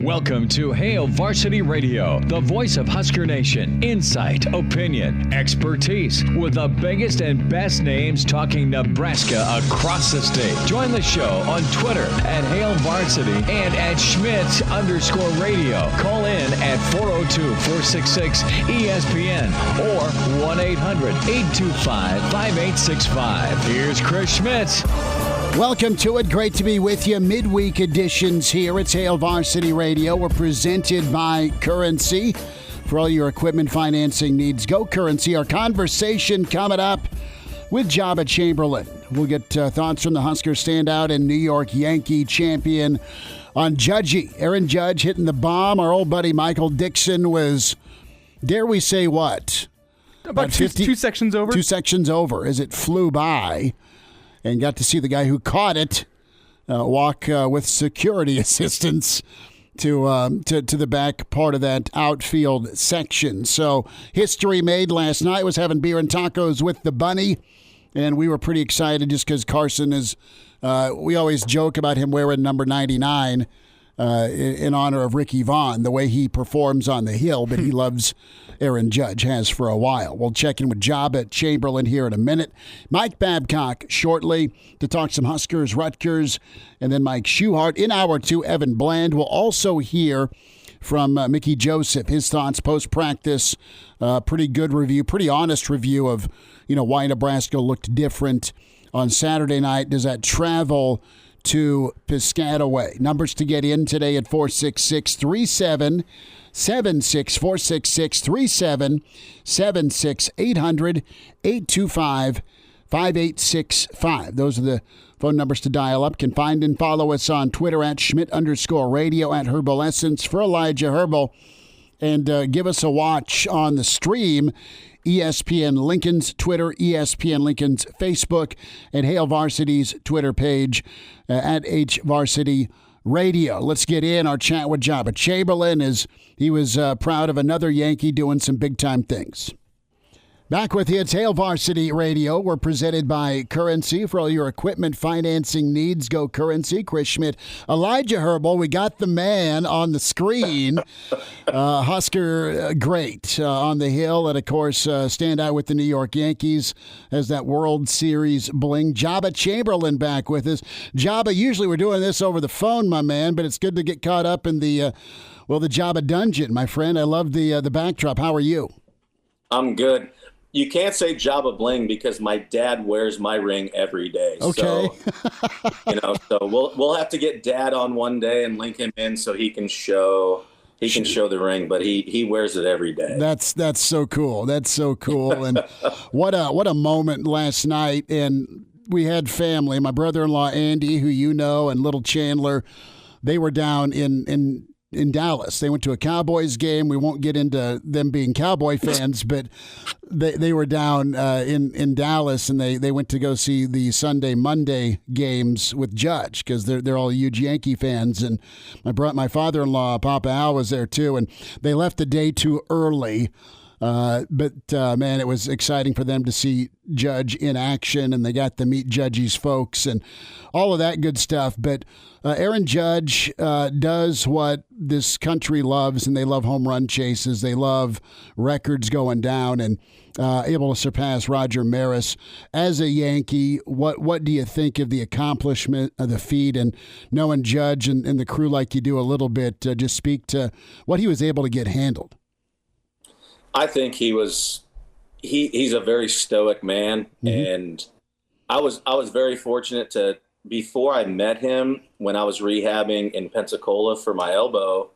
Welcome to Hail Varsity Radio, the voice of Husker Nation. Insight, opinion, expertise, with the biggest and best names talking Nebraska across the state. Join the show on Twitter at Hail Varsity and at Schmidt_radio. Call in at 402-466-ESPN or 1-800-825-5865. Here's Chris Schmidt. Welcome to it. Great to be with you. Midweek editions here at Hail Varsity Radio. We're presented by Currency. For all your equipment financing needs, go Currency. Our conversation coming up with Joba Chamberlain. We'll get thoughts from the Husker standout and New York Yankee champion on Judgy. Aaron Judge hitting the bomb. Our old buddy Michael Dixon was, dare we say what? About two sections over. 2 sections over as it flew by. And got to see the guy who caught it walk with security assistance to the back part of that outfield section. So history made last night. Was having beer and tacos with the bunny, and we were pretty excited just because Carson is. We always joke about him wearing number 99 in honor of Ricky Vaughn, the way he performs on the hill, but he loves Aaron Judge, has for a while. We'll check in with Joba Chamberlain here in a minute. Mike Babcock shortly to talk some Huskers, Rutgers, and then Mike Schuchart. In hour 2, Evan Bland. We'll also hear from Mickey Joseph, his thoughts post-practice. Pretty good review, pretty honest review of why Nebraska looked different on Saturday night. Does that travel to Piscataway? Numbers to get in today at 466-3776, 466-3776, 800-825-5865. Those are the phone numbers to dial up. Can find and follow us on Twitter at Schmidt_radio, at Herbel Essence for Elijah Herbel. And give us a watch on the stream. ESPN Lincoln's Twitter, ESPN Lincoln's Facebook, and Hail Varsity's Twitter page at HVarsity Radio. Let's get in our chat with Joba Chamberlain as he was proud of another Yankee doing some big-time things. Back with you, it's Hail Varsity Radio. We're presented by Currency. For all your equipment financing needs, go Currency. Chris Schmidt, Elijah Herbel. We got the man on the screen. Husker, great on the hill. And, of course, stand out with the New York Yankees as that World Series bling. Joba Chamberlain back with us. Joba, usually we're doing this over the phone, my man, but it's good to get caught up in the Joba dungeon, my friend. I love the backdrop. How are you? I'm good. You can't say Joba Bling because my dad wears my ring every day. Okay. So, we'll have to get Dad on one day and link him in so he can show the ring, but he wears it every day. That's so cool. That's so cool. And what a moment last night. And we had family. My brother-in-law Andy, who you know, and little Chandler, they were down in Dallas. They went to a Cowboys game. We won't get into them being Cowboy fans, but they were down in Dallas, and they went to go see the Monday games with Judge because they're all huge Yankee fans. And my father-in-law, Papa Al, was there too, and they left the day too early. But man, it was exciting for them to see Judge in action, and they got to meet Judgy's folks and all of that good stuff. But Aaron Judge does what this country loves, and they love home run chases. They love records going down, and able to surpass Roger Maris as a Yankee. What do you think of the accomplishment of the feat, and knowing Judge and the crew like you do a little bit? Just speak to what he was able to get handled. I think he's a very stoic man, and I was very fortunate to, before I met him, when I was rehabbing in Pensacola for my elbow,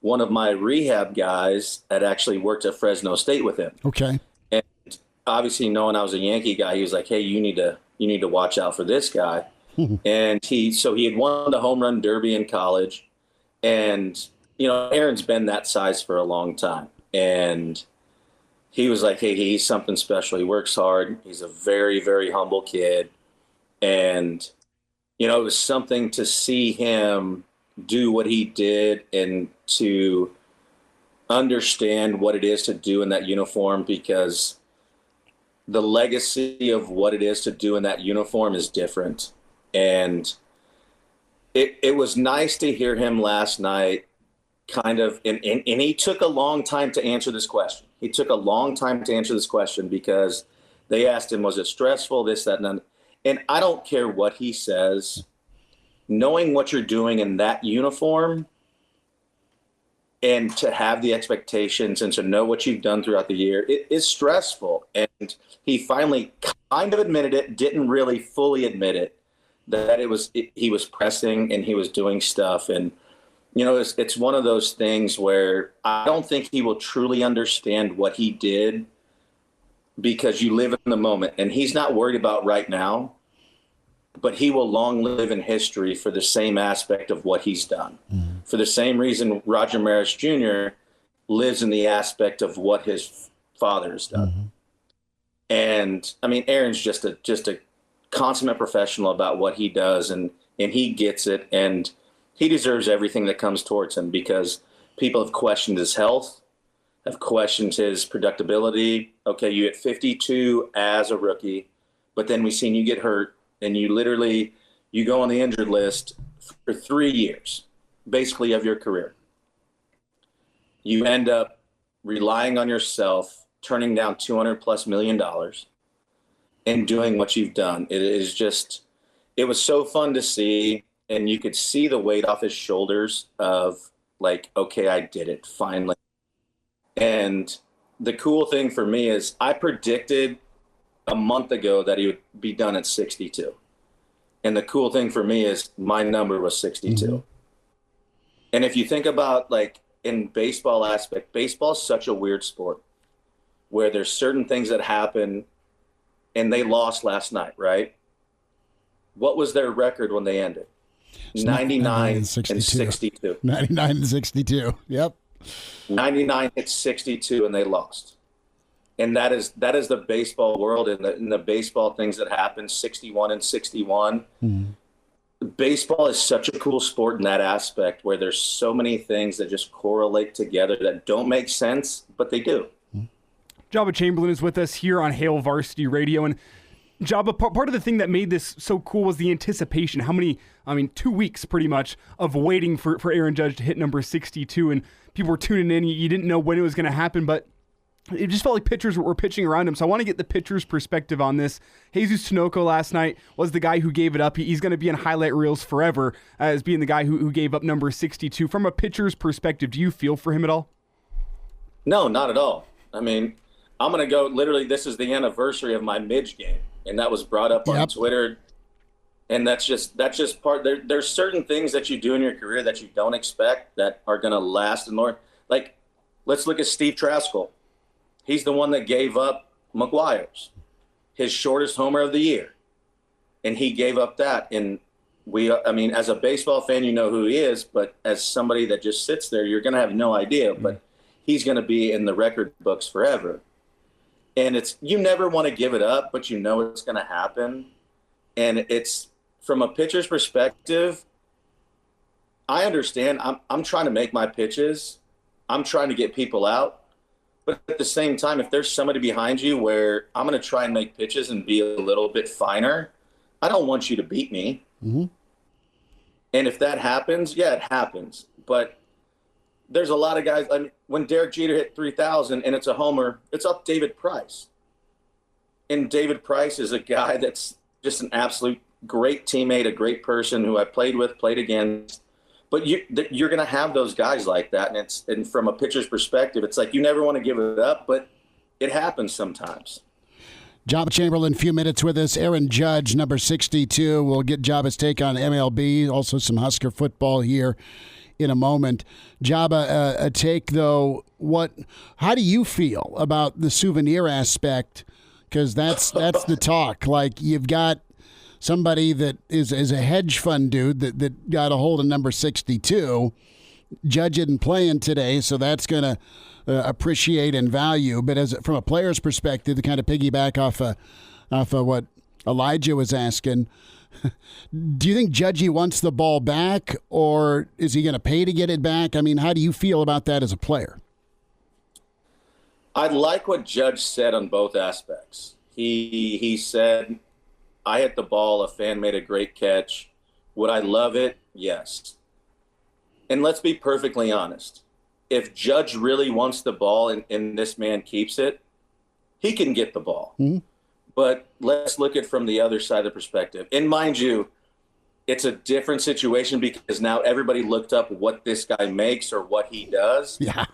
one of my rehab guys had actually worked at Fresno State with him. Okay. And obviously knowing I was a Yankee guy, he was like, "Hey, you need to watch out for this guy." And he had won the home run derby in college, and Aaron's been that size for a long time, and he was like, "Hey, he's something special. He works hard. He's a very, very humble kid." And, it was something to see him do what he did and to understand what it is to do in that uniform, because the legacy of what it is to do in that uniform is different. And it was nice to hear him last night kind of, and he took a long time to answer this question. He took a long time to answer this question because they asked him, was it stressful, this, that, and then. And I don't care what he says, knowing what you're doing in that uniform and to have the expectations and to know what you've done throughout the year, it is stressful. And he finally kind of admitted it, didn't really fully admit it, that he was pressing and he was doing stuff. And, you know, it's one of those things where I don't think he will truly understand what he did because you live in the moment, and he's not worried about right now, but he will long live in history for the same aspect of what he's done. Mm-hmm. For the same reason Roger Maris Jr. lives in the aspect of what his father has done. Mm-hmm. And I mean, Aaron's just a consummate professional about what he does, and he gets it, and he deserves everything that comes towards him because people have questioned his health, have questioned his productability. Okay, you hit 52 as a rookie, but then we've seen you get hurt, and you go on the injured list for 3 years, basically, of your career. You end up relying on yourself, turning down $200+ million, and doing what you've done. It was so fun to see, and you could see the weight off his shoulders of like, okay, I did it finally. And the cool thing for me is I predicted a month ago that he would be done at 62. And the cool thing for me is my number was 62. Mm-hmm. And if you think about, like, in baseball aspect, baseball is such a weird sport where there's certain things that happen, and they lost last night, right? What was their record when they ended? 99 and 62. 99 and 62. Yep. 99 hit 62 and they lost. And that is the baseball world, and the baseball things that happen, 61 and 61. Mm-hmm. Baseball is such a cool sport in that aspect where there's so many things that just correlate together that don't make sense, but they do. Joba Chamberlain is with us here on Hail Varsity Radio. And Joba, part of the thing that made this so cool was the anticipation. 2 weeks pretty much of waiting for Aaron Judge to hit number 62, and people were tuning in. You didn't know when it was going to happen, but it just felt like pitchers were pitching around him. So I want to get the pitcher's perspective on this. Jesus Tinoco last night was the guy who gave it up. He's going to be in highlight reels forever as being the guy who gave up number 62. From a pitcher's perspective, do you feel for him at all? No, not at all. I mean, I'm going to go, literally, this is the anniversary of my Midge game, and that was brought up on Twitter. And that's just part. There's certain things that you do in your career that you don't expect that are going to last and more. Like, let's look at Steve Traskell. He's the one that gave up McGuire's, his shortest homer of the year, and he gave up that. And as a baseball fan, you know who he is, but as somebody that just sits there, you're going to have no idea. But he's going to be in the record books forever. And you never want to give it up, but you know it's going to happen. And it's, from a pitcher's perspective, I understand. I'm trying to make my pitches. I'm trying to get people out. But at the same time, if there's somebody behind you where I'm going to try and make pitches and be a little bit finer, I don't want you to beat me. Mm-hmm. And if that happens, yeah, it happens. But there's a lot of guys. I mean, when Derek Jeter hit 3,000 and it's a homer, it's up David Price. And David Price is a guy that's just an absolute great teammate, a great person who I played with, played against. But you're going to have those guys like that. And from a pitcher's perspective, it's like you never want to give it up, but it happens sometimes. Joba Chamberlain, a few minutes with us. Aaron Judge, number 62. We'll get Joba's take on MLB, also some Husker football here in a moment. Joba, a take, though, how do you feel about the souvenir aspect? Because that's the talk. Like, you've got somebody that is a hedge fund dude that got a hold of number 62. Judge isn't playing today, so that's going to appreciate and value. But from a player's perspective, to kind of piggyback off of what Elijah was asking, do you think Judgey wants the ball back, or is he going to pay to get it back? I mean, how do you feel about that as a player? I like what Judge said on both aspects. He said, I hit the ball, a fan made a great catch. Would I love it? Yes. And let's be perfectly honest. if Judge really wants the ball and this man keeps it, he can get the ball. Mm-hmm. But let's look at it from the other side of the perspective. And mind you, it's a different situation because now everybody looked up what this guy makes or what he does. Yeah.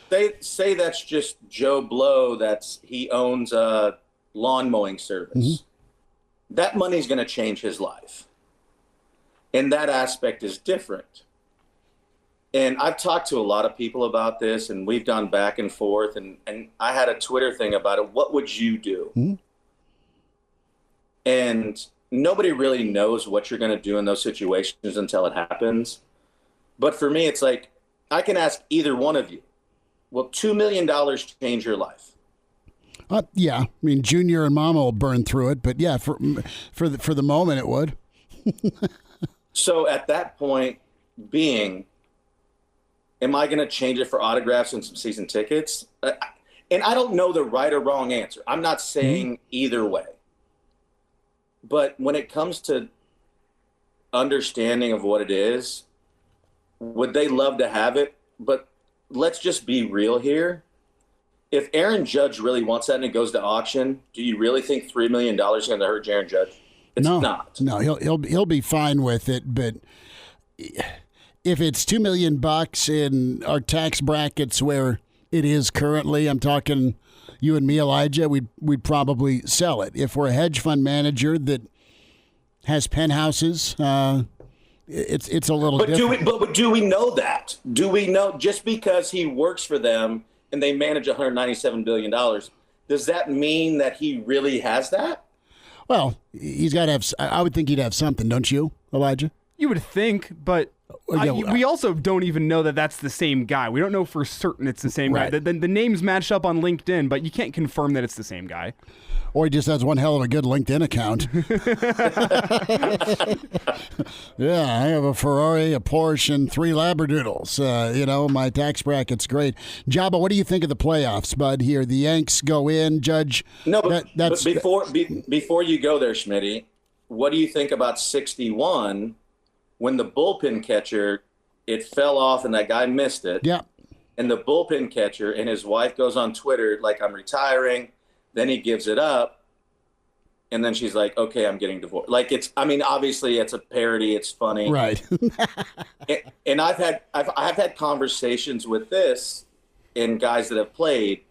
They say that's just Joe Blow, he owns a lawn mowing service. Mm-hmm. That money's going to change his life. And that aspect is different. And I've talked to a lot of people about this, and we've gone back and forth, and I had a Twitter thing about it. What would you do? Mm-hmm. And nobody really knows what you're going to do in those situations until it happens. But for me, it's like, I can ask either one of you, will $2 million change your life? Yeah. I mean, Junior and Mama will burn through it, but yeah, for the moment it would. So at that point being, am I going to change it for autographs and some season tickets? And I don't know the right or wrong answer. I'm not saying either way. But when it comes to understanding of what it is, would they love to have it? But let's just be real here. If Aaron Judge really wants that and it goes to auction, do you really think $3 million is going to hurt Aaron Judge? It's not. No, he'll be fine with it. But if it's $2 million in our tax brackets where it is currently, I'm talking you and me, Elijah, we'd probably sell it. If we're a hedge fund manager that has penthouses, it's a little different. But do we know that? Do we know just because he works for them and they manage $197 billion, does that mean that he really has that? Well, he's got to have. I would think he'd have something, don't you, Elijah? You would think, but we also don't even know that that's the same guy. We don't know for certain it's the same guy. The names matched up on LinkedIn, but you can't confirm that it's the same guy. Or he just has one hell of a good LinkedIn account. Yeah, I have a Ferrari, a Porsche, and 3 Labradoodles. My tax bracket's great. Joba, what do you think of the playoffs, bud? Here, the Yanks go in. Judge. No, but before you go there, Schmidty, what do you think about 61 when the bullpen catcher, it fell off and that guy missed it? Yeah. And the bullpen catcher and his wife goes on Twitter like, I'm retiring. Then he gives it up, and then she's like, okay, I'm getting divorced. Like, obviously it's a parody. It's funny. Right. and I've had conversations with this in guys that have played.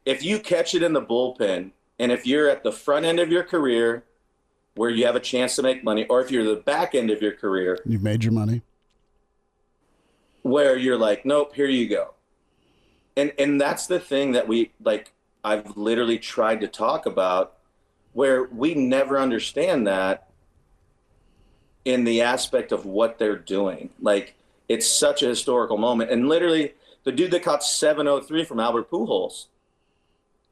If you catch it in the bullpen, and if you're at the front end of your career where you have a chance to make money, or if you're the back end of your career. You've made your money. Where you're like, nope, here you go. And that's the thing that I've literally tried to talk about, where we never understand that in the aspect of what they're doing. Like, it's such a historical moment. And literally, the dude that caught 703 from Albert Pujols,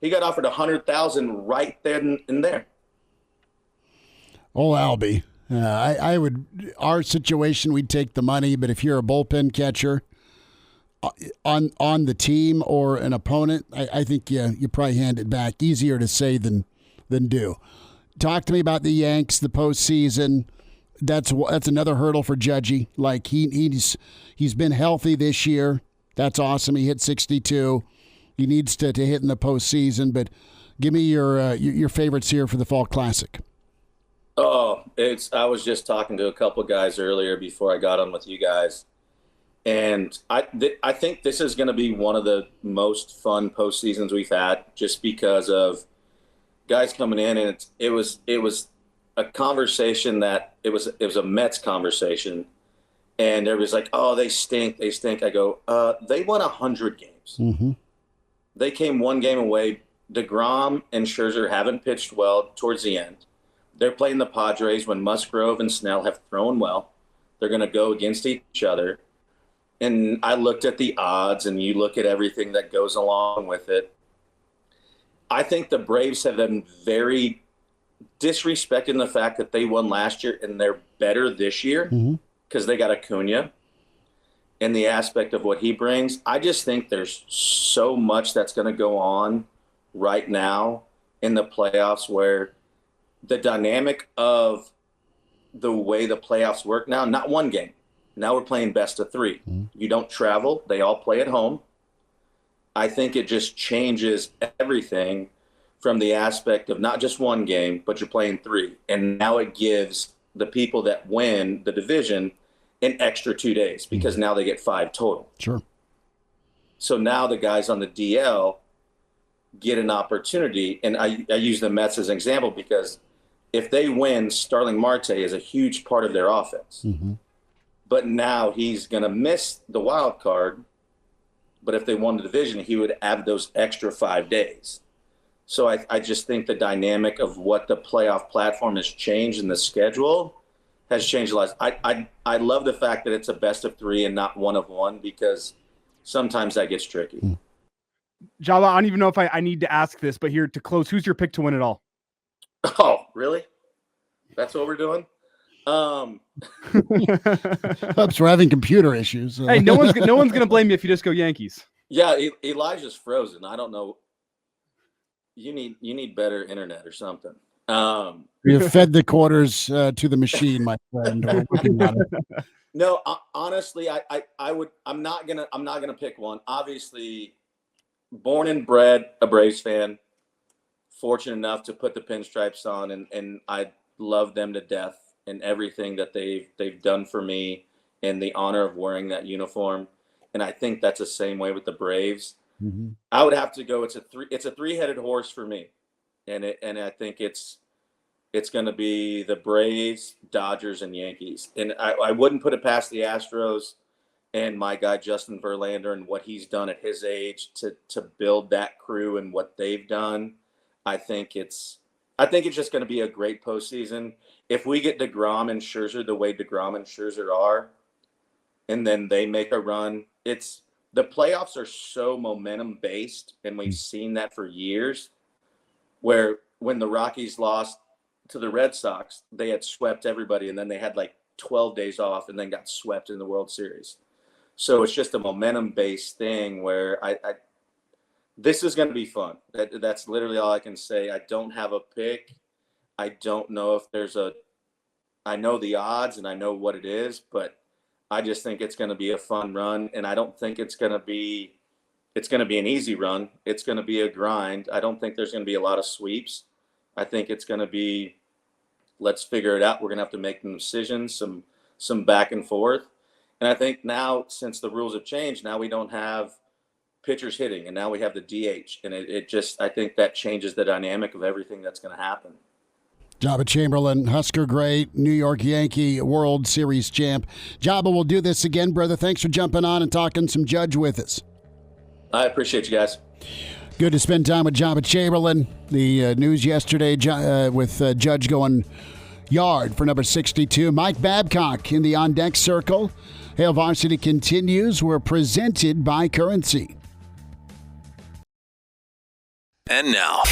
he got offered $100,000 right then and there. Oh, Albie. I would, our situation, we'd take the money, but if you're a bullpen catcher on the team or an opponent, I think you probably hand it back. Easier to say than do. Talk to me about the Yanks, the postseason. That's another hurdle for Judgy. Like, he's been healthy this year. That's awesome. He hit 62. He needs to hit in the postseason. But give me your favorites here for the Fall Classic. Oh, I was just talking to a couple guys earlier before I got on with you guys. And I think this is going to be one of the most fun postseasons we've had, just because of guys coming in, and it was a conversation that it was a Mets conversation, and everybody's like, "Oh, they stink." I go, they won 100 games. Mm-hmm. They came one game away. DeGrom and Scherzer haven't pitched well towards the end. They're playing the Padres when Musgrove and Snell have thrown well. They're going to go against each other. And I looked at the odds, and you look at everything that goes along with it. I think the Braves have been very disrespecting the fact that they won last year and they're better this year because they got Acuna and the aspect of what he brings. I just think there's so much that's going to go on right now in the playoffs, where the dynamic of the way the playoffs work now, not one game, Now we're playing best of 3. You don't travel. They all play at home. I think it just changes everything from the aspect of not just one game, but you're playing 3. And now it gives the people that win the division an extra 2 days because now they get 5 total. Sure. So now the guys on the DL get an opportunity. And I use the Mets as an example because if they win, Starling Marte is a huge part of their offense. But now he's going to miss the wild card. But if they won the division, he would have those extra 5 days. So I just think the dynamic of what the playoff platform has changed and the schedule has changed a lot. I love the fact that it's a best of 3 and not one of one because sometimes that gets tricky. Joba, I don't even know if I need to ask this, but here to close, who's your pick to win it all? Oh, really? That's what we're doing? Oops, we're having computer issues. Hey, no one's gonna blame you if you just go Yankees. Yeah, Elijah's frozen. I don't know. You need better internet or something. You fed the quarters to the machine, my friend. We're working on it. No, honestly, I'm not gonna pick one. Obviously, born and bred a Braves fan. Fortunate enough to put the pinstripes on, and I love them to death and everything that they've done for me and the honor of wearing that uniform. And I think that's the same way with the Braves. I would have to go. It's a three-headed horse for me, and I think it's going to be the Braves, Dodgers, and Yankees. And I wouldn't put it past the Astros and my guy Justin Verlander and what he's done at his age to build that crew and what they've done. I think it's just going to be a great postseason. If we get DeGrom and Scherzer the way DeGrom and Scherzer are, and then they make a run, the playoffs are so momentum based, and we've seen that for years. Where when the Rockies lost to the Red Sox, they had swept everybody, and then they had like 12 days off, and then got swept in the World Series. So it's just a momentum based thing where this is going to be fun. That's literally all I can say. I don't have a pick. I don't know if I know the odds and I know what it is, but I just think it's going to be a fun run. And I don't think it's going to be an easy run. It's going to be a grind. I don't think there's going to be a lot of sweeps. I think it's going to be, let's figure it out. We're going to have to make some decisions, some back and forth. And I think now, since the rules have changed, now we don't have pitchers hitting, and now we have the DH. And I think that changes the dynamic of everything that's going to happen. Joba Chamberlain, Husker great, New York Yankee World Series champ. Joba, we'll do this again, brother. Thanks for jumping on and talking some Judge with us. I appreciate you guys. Good to spend time with Joba Chamberlain. The news yesterday with Judge going yard for number 62. Mike Babcock in the on-deck circle. Hail Varsity continues. We're presented by Currency. And now,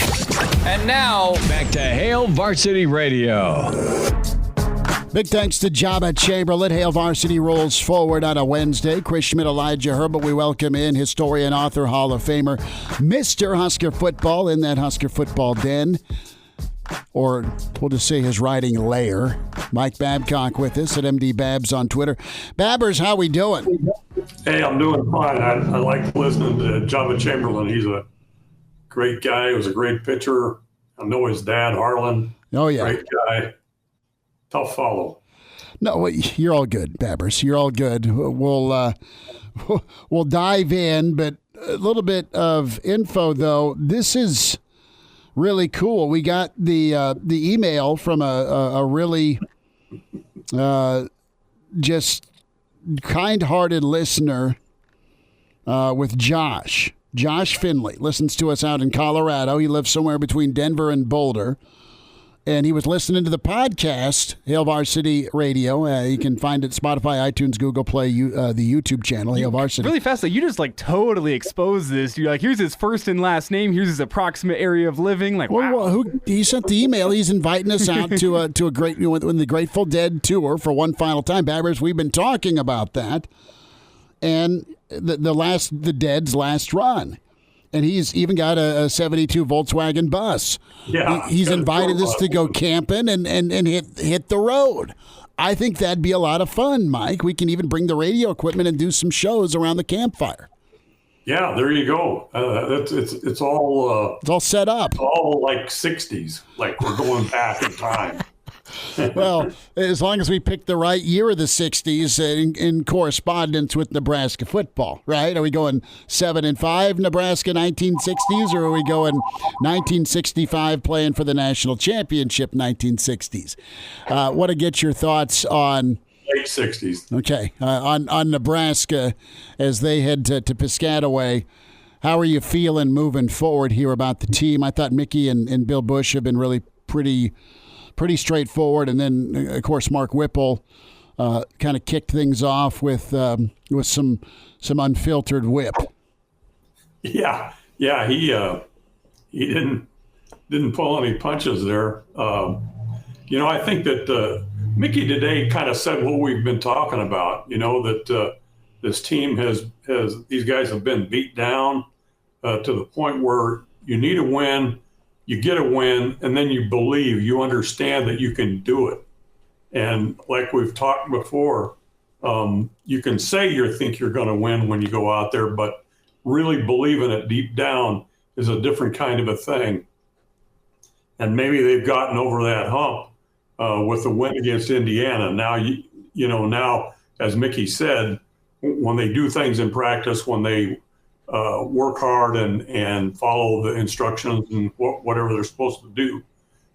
back to Hail Varsity Radio. Big thanks to Joba Chamberlain. Hail Varsity rolls forward on a Wednesday. Chris Schmidt, Elijah Herbel, we welcome in historian, author, Hall of Famer, Mr. Husker Football in that Husker Football den. Or we'll just say his writing lair. Mike Babcock with us at MD Babs on Twitter. Babbers, how we doing? Hey, I'm doing fine. I like listening to Joba Chamberlain. He's a great guy. He was a great pitcher. I know his dad, Harlan. Oh, yeah. Great guy. Tough follow. No, you're all good, Babbers. You're all good. We'll dive in, but a little bit of info, though. This is really cool. We got the email from a really just kind-hearted listener with Josh. Josh Finley listens to us out in Colorado. He lives somewhere between Denver and Boulder. And he was listening to the podcast, Hail Varsity Radio. You can find it Spotify, iTunes, Google Play, the YouTube channel, Hail Varsity. Really fast, you just totally expose this. You're like, here's his first and last name. Here's his approximate area of living. Wow. He sent the email. He's inviting us out to a great, when the Grateful Dead tour for one final time. Babbers, we've been talking about that. And the Dead's last run. And he's even got a 72 Volkswagen bus. Yeah, he's invited us to go camping and hit the road. I think that'd be a lot of fun, Mike. We can even bring the radio equipment and do some shows around the campfire. Yeah, there you go. It's all set up. It's all like 60s, like we're going back in time. Well, as long as we pick the right year of the 60s in correspondence with Nebraska football, right? Are we going 7-5 Nebraska 1960s, or are we going 1965 playing for the national championship 1960s? Want to get your thoughts on late 60s. Okay, on Nebraska as they head to Piscataway. How are you feeling moving forward here about the team? I thought Mickey and Bill Bush have been really pretty straightforward, and then of course Mark Whipple kind of kicked things off with some unfiltered whip. Yeah, he didn't pull any punches there. I think that Mickey today kind of said what we've been talking about. That this team has these guys have been beat down to the point where you need a win. You get a win, and then you believe, you understand that you can do it. And like we've talked before, you can say you think you're going to win when you go out there, but really believing it deep down is a different kind of a thing. And maybe they've gotten over that hump with the win against Indiana. Now, now, as Mickey said, when they do things in practice, when they work hard and follow the instructions and whatever they're supposed to do,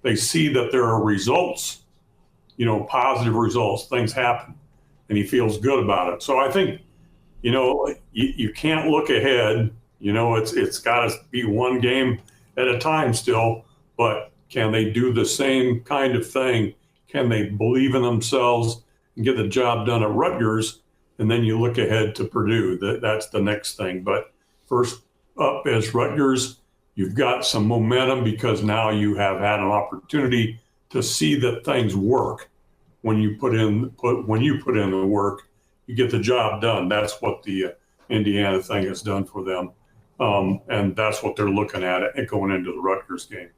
they see that there are results, positive results, things happen, and he feels good about it. So I think, you can't look ahead, it's got to be one game at a time still, but can they do the same kind of thing? Can they believe in themselves and get the job done at Rutgers? And then you look ahead to Purdue. That's the next thing. But first up is Rutgers. You've got some momentum because now you have had an opportunity to see that things work. When you put in the work, you get the job done. That's what the Indiana thing has done for them, and that's what they're looking at going into the Rutgers game.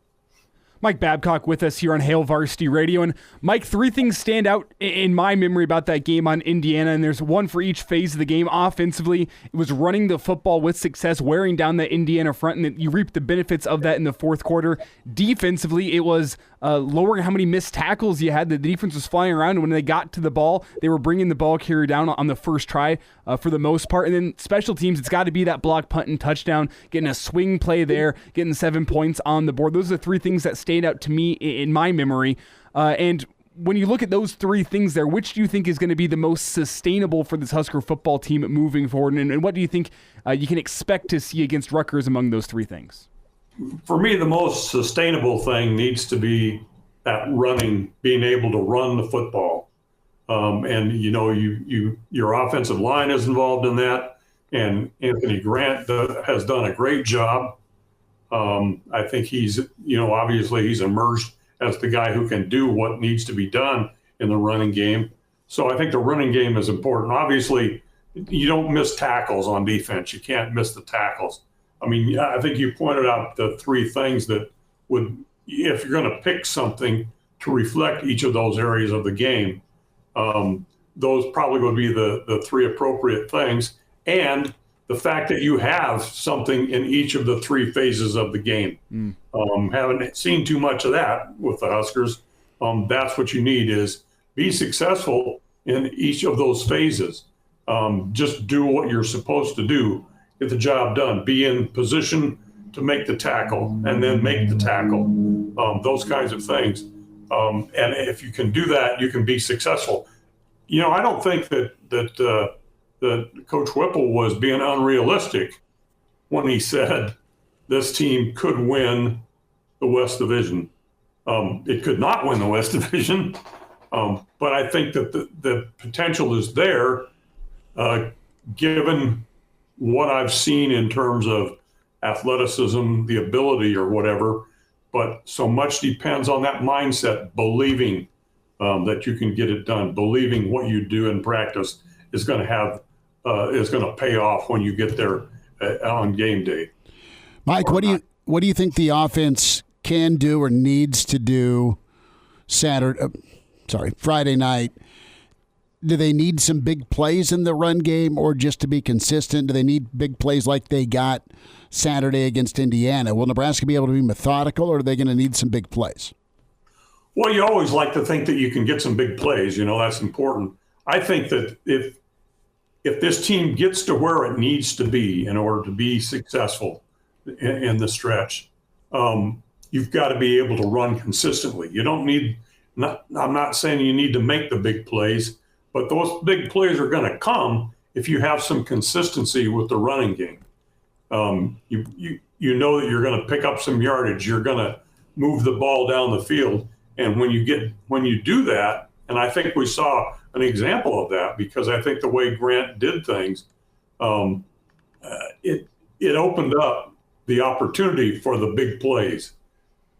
Mike Babcock with us here on Hail Varsity Radio. And Mike, three things stand out in my memory about that game on Indiana, and there's one for each phase of the game. Offensively, it was running the football with success, wearing down that Indiana front, and you reaped the benefits of that in the fourth quarter. Defensively, it was lowering how many missed tackles you had. The defense was flying around, and when they got to the ball, they were bringing the ball carrier down on the first try for the most part. And then special teams, it's got to be that block, punt, and touchdown, getting a swing play there, getting 7 points on the board. Those are the three things that stand out to me in my memory. And when you look at those three things there, which do you think is going to be the most sustainable for this Husker football team moving forward? And what do you think you can expect to see against Rutgers among those three things? For me, the most sustainable thing needs to be that running, being able to run the football. And your offensive line is involved in that. And Anthony Grant has done a great job. I think he's, obviously he's emerged as the guy who can do what needs to be done in the running game. So I think the running game is important. Obviously, you don't miss tackles on defense. You can't miss the tackles. I mean, I think you pointed out the three things that would, if you're going to pick something to reflect each of those areas of the game, those probably would be the three appropriate things. And the fact that you have something in each of the three phases of the game. Haven't seen too much of that with the Huskers. That's what you need is be successful in each of those phases. Just do what you're supposed to do. Get the job done. Be in position to make the tackle and then make the tackle. Those kinds of things. And if you can do that, you can be successful. I don't think that Coach Whipple was being unrealistic when he said this team could win the West Division. It could not win the West Division, but I think that the potential is there, given what I've seen in terms of athleticism, the ability or whatever. But so much depends on that mindset, believing that you can get it done, believing what you do in practice is going to pay off when you get there on game day. Mike, what do you think the offense can do or needs to do Friday night do they need some big plays in the run game, or just to be consistent? Do they need big plays like they got Saturday against Indiana? Will Nebraska be able to be methodical, or are they going to need some big plays? Well, you always like to think that you can get some big plays. That's important. I think that if this team gets to where it needs to be in order to be successful in the stretch, you've got to be able to run consistently. You don't need – I'm not saying you need to make the big plays, but those big plays are going to come if you have some consistency with the running game. You know that you're going to pick up some yardage. You're going to move the ball down the field. And when you do that, and I think we saw an example of that, because I think the way Grant did things, it opened up the opportunity for the big plays.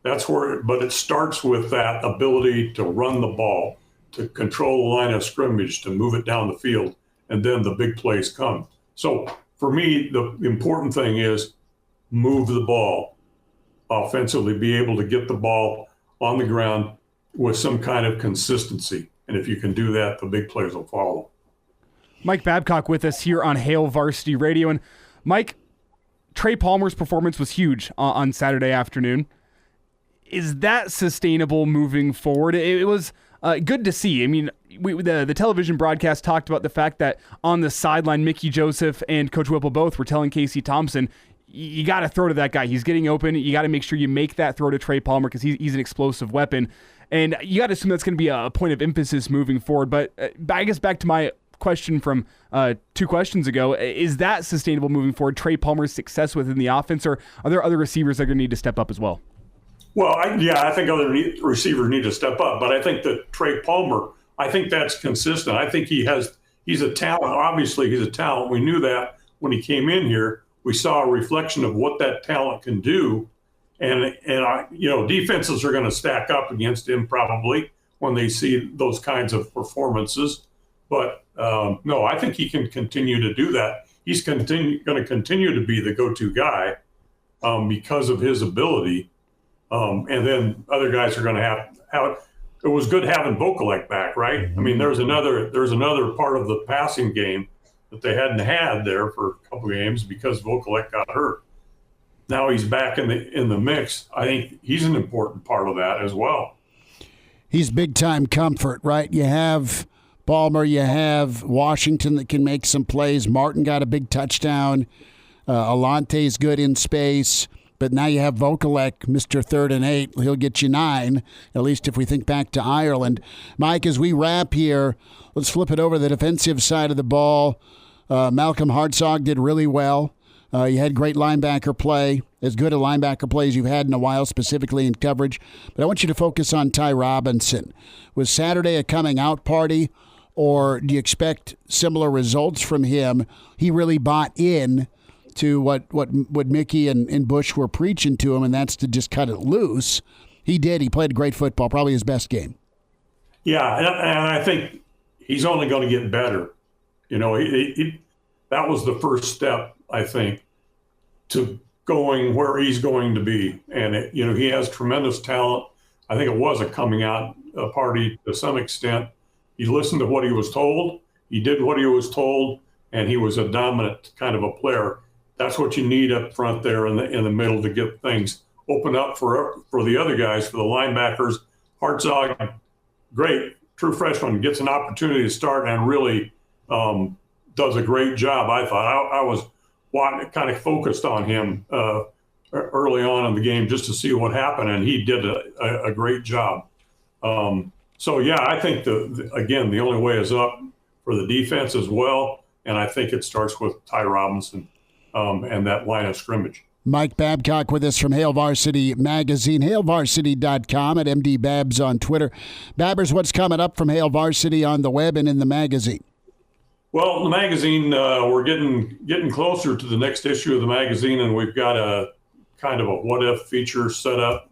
But it starts with that ability to run the ball, to control the line of scrimmage, to move it down the field, and then the big plays come. So for me, the important thing is move the ball offensively, be able to get the ball on the ground with some kind of consistency. And if you can do that, the big plays will follow. Mike Babcock with us here on Hail Varsity Radio. And Mike, Trey Palmer's performance was huge on Saturday afternoon. Is that sustainable moving forward? It was good to see. I mean, the television broadcast talked about the fact that on the sideline, Mickey Joseph and Coach Whipple both were telling Casey Thompson, you got to throw to that guy. He's getting open. You got to make sure you make that throw to Trey Palmer because he's an explosive weapon. And you got to assume that's going to be a point of emphasis moving forward. But I guess back to my question from 2 questions ago, is that sustainable moving forward, Trey Palmer's success within the offense, or are there other receivers that are going to need to step up as well? Well, I think other receivers need to step up. But I think that Trey Palmer, I think that's consistent. I think he's a talent. Obviously, he's a talent. We knew that when he came in here. We saw a reflection of what that talent can do. And defenses are going to stack up against him probably when they see those kinds of performances. But no, I think he can continue to do that. He's going to continue to be the go-to guy because of his ability. And then other guys are going to have. It was good having Vokalek back, right? I mean, there's another part of the passing game that they hadn't had there for a couple of games because Vokalek got hurt. Now he's back in the mix. I think he's an important part of that as well. He's big-time comfort, right? You have Palmer, you have Washington that can make some plays. Martin got a big touchdown. Alante's good in space. But now you have Vokalek, Mr. 3rd and 8. He'll get you 9, at least if we think back to Ireland. Mike, as we wrap here, let's flip it over to the defensive side of the ball. Malcolm Hartzog did really well. You had great linebacker play, as good a linebacker play as you've had in a while, specifically in coverage. But I want you to focus on Ty Robinson. Was Saturday a coming-out party, or do you expect similar results from him? He really bought in to what Mickey and Bush were preaching to him, and that's to just cut it loose. He did. He played great football, probably his best game. Yeah, and I think he's only going to get better. That was the first step, I think, to going where he's going to be. And, he has tremendous talent. I think it was a coming out party to some extent. He listened to what he was told. He did what he was told, and he was a dominant kind of a player. That's what you need up front there in the middle to get things open up for the other guys, for the linebackers. Hartzog, great, true freshman, gets an opportunity to start and really does a great job, I thought. I was kind of focused on him early on in the game just to see what happened, and he did a great job. I think, the only way is up for the defense as well, and I think it starts with Ty Robinson and that line of scrimmage. Mike Babcock with us from Hail Varsity Magazine, hailvarsity.com, at MD Babs on Twitter. Babbers, what's coming up from Hail Varsity on the web and in the magazine? Well, the magazine, we're getting closer to the next issue of the magazine, and we've got a kind of a what-if feature set up,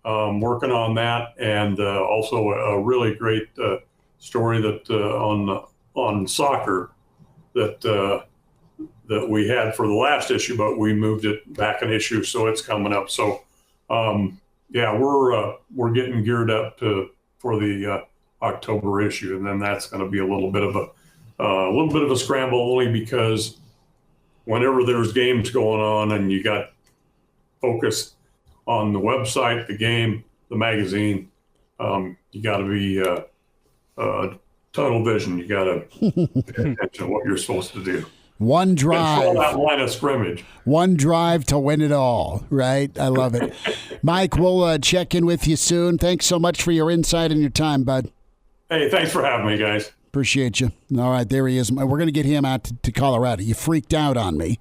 working on that, and also a really great story that on soccer that we had for the last issue, but we moved it back an issue, so it's coming up. So, we're getting geared up for the October issue, and then that's going to be a little bit of a scramble, only because whenever there's games going on and you got focus on the website, the game, the magazine, you got to be tunnel vision. You got to pay attention to what you're supposed to do. One drive. Control that line of scrimmage. One drive to win it all, right? I love it. Mike, we'll check in with you soon. Thanks so much for your insight and your time, bud. Hey, thanks for having me, guys. Appreciate you. All right, there he is. We're going to get him out to Colorado. You freaked out on me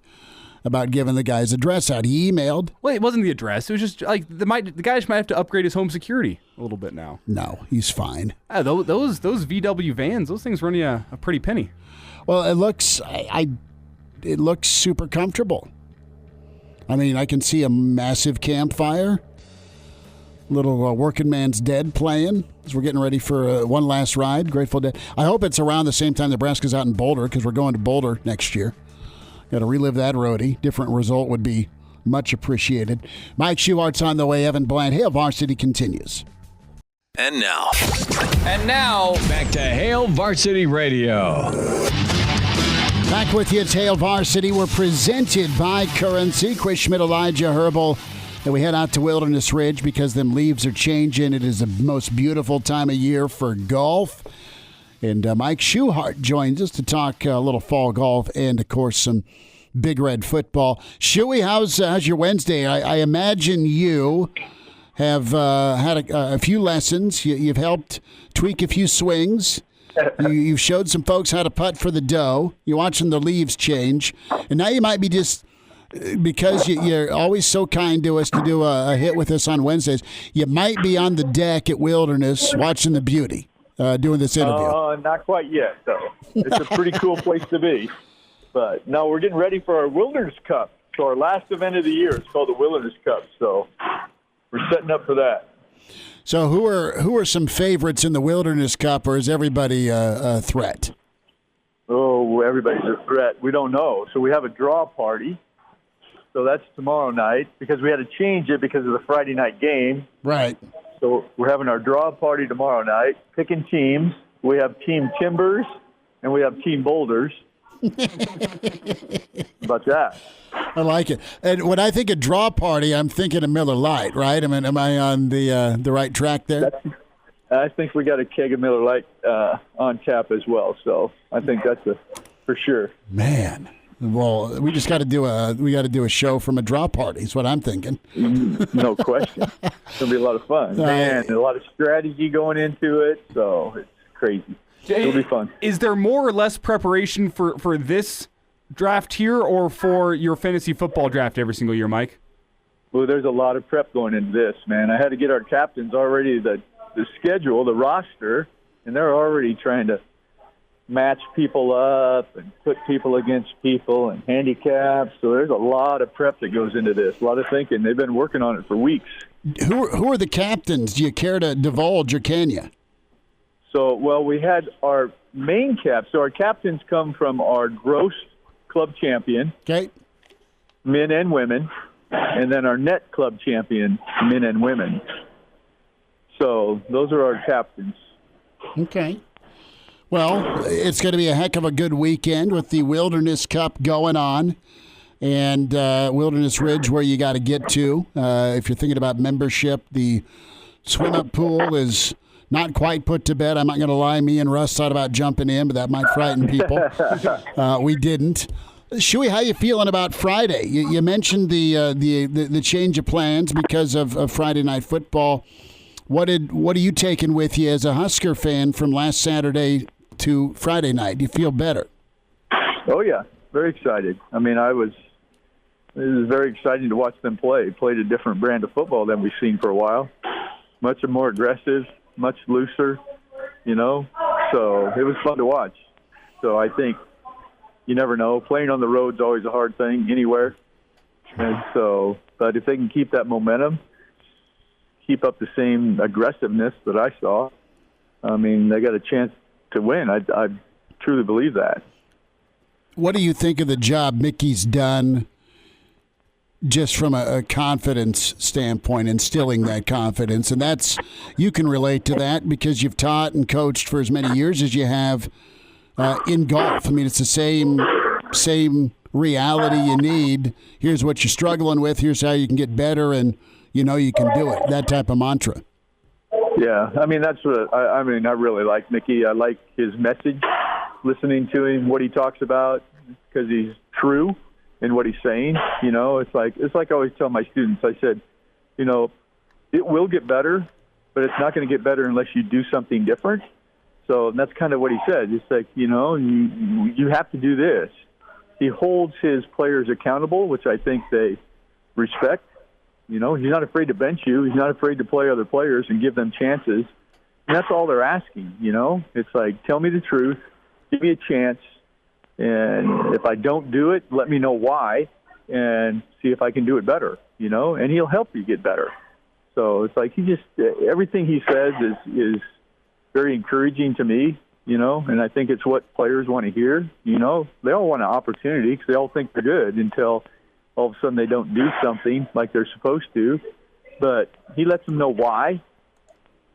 about giving the guy's address out. He emailed. Well, it wasn't the address. It was just like the guy just might have to upgrade his home security a little bit now. No, he's fine. Those VW vans, those things run you a pretty penny. Well, it looks it looks super comfortable. I mean, I can see a massive campfire. Little Working Man's Dead playing as we're getting ready for one last ride. Grateful Dead. I hope it's around the same time Nebraska's out in Boulder, because we're going to Boulder next year. Got to relive that roadie. Different result would be much appreciated. Mike Schuchart's on the way. Evan Bland. Hail Varsity continues. And now, back to Hail Varsity Radio. Back with you. It's Hail Varsity. We're presented by Currency. Chris Schmidt, Elijah Herbel. And we head out to Wilderness Ridge because them leaves are changing. It is the most beautiful time of year for golf. And Mike Schuchart joins us to talk a little fall golf and, of course, some Big Red football. Shuey, how's your Wednesday? I imagine you have had a few lessons. You've helped tweak a few swings. You've showed some folks how to putt for the dough. You're watching the leaves change. And now you might be just, because you're always so kind to us to do a hit with us on Wednesdays, you might be on the deck at Wilderness watching the beauty, doing this interview. Not quite yet, though. It's a pretty cool place to be. But, no, we're getting ready for our Wilderness Cup. So our last event of the year is called the Wilderness Cup. So we're setting up for that. So who are some favorites in the Wilderness Cup, or is everybody a threat? Oh, everybody's a threat. We don't know. So we have a draw party. So that's tomorrow night, because we had to change it because of the Friday night game. Right. So we're having our draw party tomorrow night, picking teams. We have Team Timbers and we have Team Boulders. About that. I like it. And when I think of draw party, I'm thinking of Miller Lite, right? I mean, am I on the right track there? I think we got a keg of Miller Lite on tap as well. So I think that's for sure. Man. Well, we just got to do a show from a draw party. Is what I'm thinking. No question. It's gonna be a lot of fun, man. A lot of strategy going into it, so it's crazy. It'll be fun. Is there more or less preparation for this draft here, or for your fantasy football draft every single year, Mike? Well, there's a lot of prep going into this, man. I had to get our captains already the schedule, the roster, and they're already trying to match people up and put people against people and handicaps. So there's a lot of prep that goes into this, a lot of thinking. They've been working on it for weeks. Who are the captains? Do you care to divulge, or can you? So, well, we had our main cap. So our captains come from our gross club champion, okay, men and women, and then our net club champion, men and women. So those are our captains. Okay. Well, it's going to be a heck of a good weekend with the Wilderness Cup going on, and Wilderness Ridge, where you got to get to. If you're thinking about membership, the swim-up pool is not quite put to bed. I'm not going to lie. Me and Russ thought about jumping in, but that might frighten people. We didn't. Shuey, how you feeling about Friday? You mentioned the change of plans because of Friday night football. What are you taking with you as a Husker fan from last Saturday to Friday night? Do you feel better? Oh, yeah. Very excited. I mean, it was very exciting to watch them play. Played a different brand of football than we've seen for a while. Much more aggressive, much looser, So it was fun to watch. So I think you never know. Playing on the road is always a hard thing anywhere. And so, but if they can keep that momentum, keep up the same aggressiveness that I saw, I mean, they got a chance to win. I truly believe that. What do you think of the job Mickey's done just from a confidence standpoint, instilling that confidence. And that's, you can relate to that because you've taught and coached for as many years as you have in golf. I mean, it's the same reality you need. Here's what you're struggling with. Here's how you can get better, and you know you can do it. That type of mantra. Yeah, I mean, that's what I really like Mickey. I like his message, listening to him, what he talks about, because he's true in what he's saying. You know, it's like I always tell my students, I said, you know, it will get better, but it's not going to get better unless you do something different. So that's kind of what he said. It's like, you know, you have to do this. He holds his players accountable, which I think they respect. You know, he's not afraid to bench you. He's not afraid to play other players and give them chances. And that's all they're asking, you know. It's like, tell me the truth, give me a chance, and if I don't do it, let me know why and see if I can do it better, you know, and he'll help you get better. So it's like everything he says is very encouraging to me, you know, and I think it's what players want to hear. You know, they all want an opportunity because they all think they're good until all of a sudden they don't do something like they're supposed to. But he lets them know why,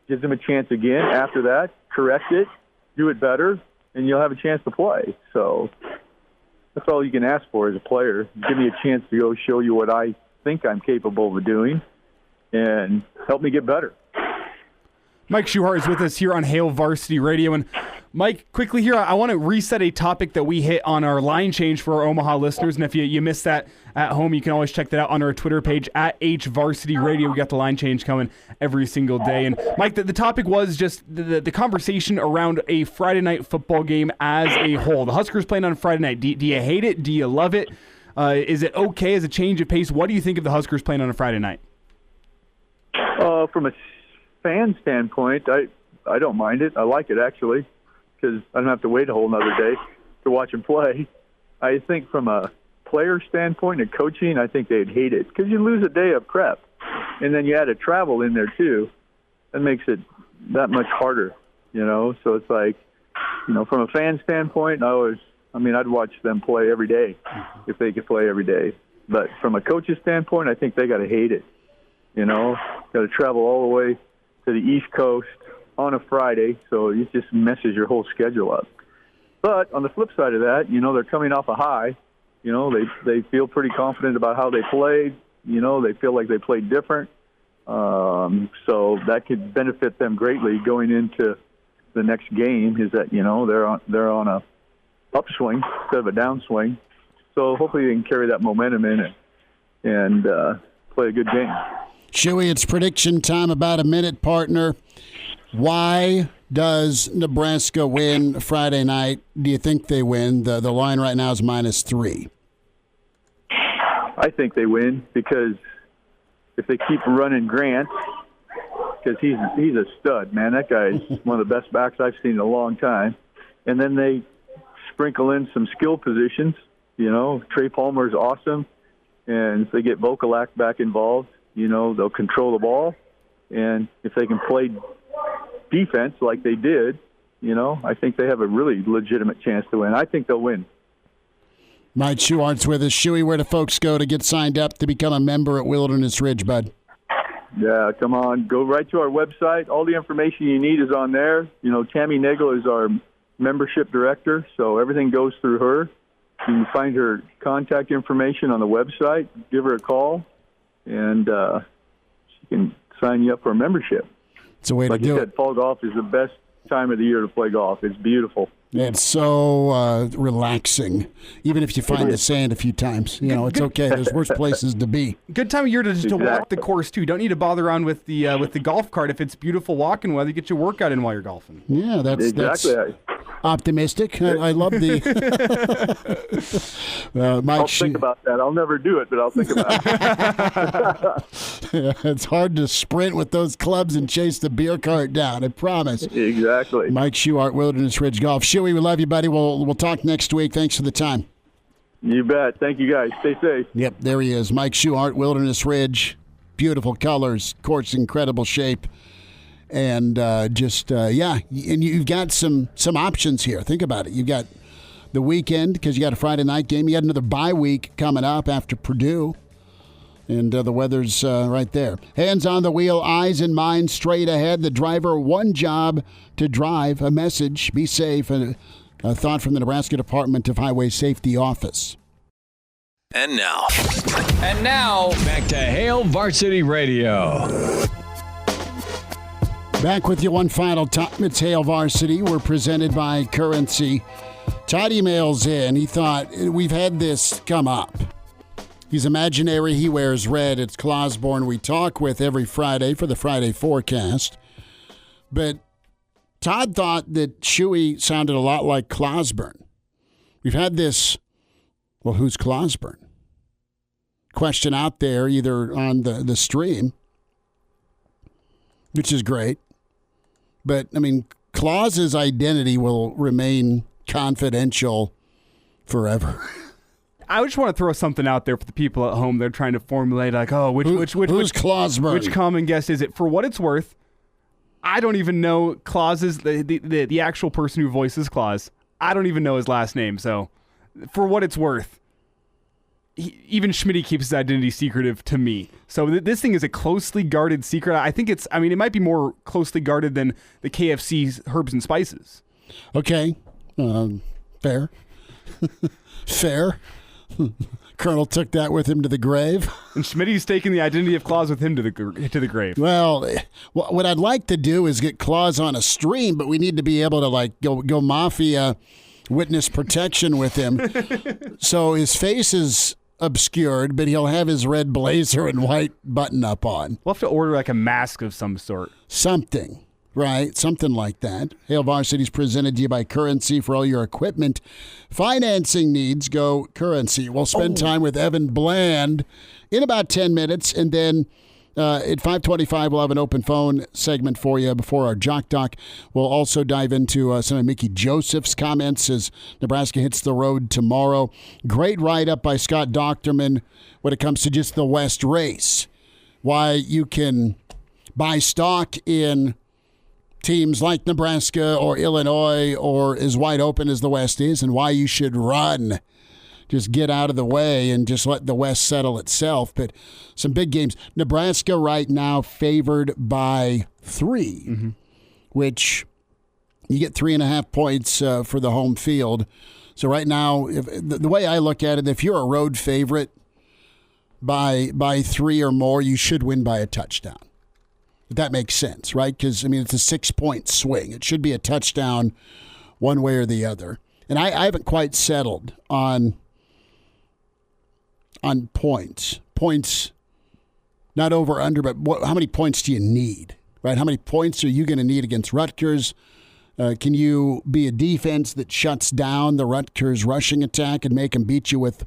gives them a chance again after that, correct it, do it better, and you'll have a chance to play. So that's all you can ask for as a player. Give me a chance to go show you what I think I'm capable of doing and help me get better. Mike Schuchart is with us here on Hail Varsity Radio. And Mike, quickly here, I want to reset a topic that we hit on our line change for our Omaha listeners. And if you missed that at home, you can always check that out on our Twitter page at HVarsity Radio. We got the line change coming every single day. And Mike, the topic was just the conversation around a Friday night football game as a whole. The Huskers playing on Friday night. Do you hate it? Do you love it? Is it okay as a change of pace? What do you think of the Huskers playing on a Friday night? From a fan standpoint, I don't mind it. I like it, actually, because I don't have to wait a whole nother day to watch them play. I think from a player standpoint and coaching, I think they'd hate it because you lose a day of prep, and then you add a travel in there too. That makes it that much harder, you know. So it's like, you know, from a fan standpoint, I'd watch them play every day if they could play every day. But from a coach's standpoint, I think they got to hate it. You know, got to travel all the way to the East Coast on a Friday, so it just messes your whole schedule up. But on the flip side of that, you know, they're coming off a high. You know, they feel pretty confident about how they played. You know, they feel like they played different. So that could benefit them greatly going into the next game. Is that, you know, they're on a upswing instead of a downswing. So hopefully they can carry that momentum in and play a good game. Shuey, it's prediction time. About a minute, partner. Why does Nebraska win Friday night? Do you think they win? The line right now is -3. I think they win because if they keep running Grant, because he's a stud, man. That guy's one of the best backs I've seen in a long time. And then they sprinkle in some skill positions. You know, Trey Palmer's awesome. And if they get Vokalak back involved, you know, they'll control the ball. And if they can play defense like they did, you know, I think they have a really legitimate chance to win. I think they'll win. Mike Schuchart's with us. Shuey, where do folks go to get signed up to become a member at Wilderness Ridge, bud? Yeah, come on. Go right to our website. All the information you need is on there. You know, Tammy Nagel is our membership director, so everything goes through her. You can find her contact information on the website. Give her a call, and she can sign you up for a membership. It's a way to do it. Like you said, fall golf is the best time of the year to play golf. It's beautiful. It's so relaxing, even if you find the sand a few times. You know, it's okay. There's worse places to be. Good time of year to walk the course, too. Don't need to bother around with the golf cart. If it's beautiful walking weather, you get your workout in while you're golfing. Yeah, that's optimistic. I love the Mike. I'll think about that. I'll never do it, but I'll think about it. It's hard to sprint with those clubs and chase the beer cart down, I promise. Exactly. Mike Schuchart, Wilderness Ridge Golf. Shuey, we love you, buddy. We'll talk next week. Thanks for the time. You bet. Thank you, guys. Stay safe. Yep, there he is. Mike Schuchart, Wilderness Ridge. Beautiful colors, course, incredible shape. And and you've got some options here. Think about it. You've got the weekend because you got a Friday night game. You got another bye week coming up after Purdue. And the weather's right there. Hands on the wheel, eyes and mind straight ahead. The driver, one job to drive, a message, be safe, and a thought from the Nebraska Department of Highway Safety Office. And now, back to Hail Varsity Radio. Back with you one final time. It's Hail Varsity. We're presented by Currency. Todd emails in. He thought, we've had this come up. He's imaginary. He wears red. It's Clausborn we talk with every Friday for the Friday forecast. But Todd thought that Shuey sounded a lot like Clausborn. We've had this, well, who's Clausborn? Question out there, either on the stream, which is great. But, I mean, Claus's identity will remain confidential forever. I just want to throw something out there for the people at home. They're trying to formulate like, which Clausborn? Which common guest is it? For what it's worth, I don't even know Claus's the actual person who voices Claus. I don't even know his last name. So, for what it's worth, even Schmidty keeps his identity secretive to me. So this thing is a closely guarded secret. I think it might be more closely guarded than the KFC's Herbs and Spices. Okay, fair, fair. Colonel took that with him to the grave. And Schmidty's taking the identity of Claus with him to the grave. Well, what I'd like to do is get Claus on a stream, but we need to be able to go mafia witness protection with him. So his face is obscured, but he'll have his red blazer and white button up on. We'll have to order like a mask of some sort. Something. Right, something like that. Hail Varsity is presented to you by Currency. For all your equipment financing needs, go Currency. We'll spend time with Evan Bland in about 10 minutes, and then at 5:25 we'll have an open phone segment for you before our Jock Doc. We'll also dive into some of Mickey Joseph's comments as Nebraska hits the road tomorrow. Great write-up by Scott Docterman when it comes to just the West race. Why you can buy stock in teams like Nebraska or Illinois or as wide open as the West is, and why you should run. Just get out of the way and just let the West settle itself. But some big games. Nebraska right now favored by 3, which you get 3.5 points for the home field. So right now, the way I look at it, if you're a road favorite by 3 or more, you should win by a touchdown. If that makes sense, right? Because, I mean, it's a 6-point swing. It should be a touchdown one way or the other. And I haven't quite settled on points. Points, not over, under, but how many points do you need, right? How many points are you going to need against Rutgers? Can you be a defense that shuts down the Rutgers rushing attack and make them beat you with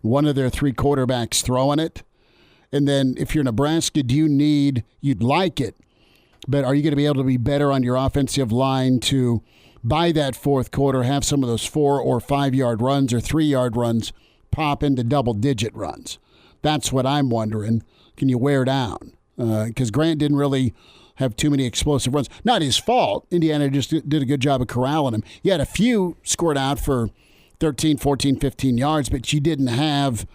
one of their 3 quarterbacks throwing it? And then if you're Nebraska, you'd like it, but are you going to be able to be better on your offensive line to, by that fourth quarter, have some of those 4 or 5 yard runs or 3 yard runs pop into double-digit runs? That's what I'm wondering. Can you wear down? Because Grant didn't really have too many explosive runs. Not his fault. Indiana just did a good job of corralling him. He had a few scored out for 13, 14, 15 yards, but you didn't have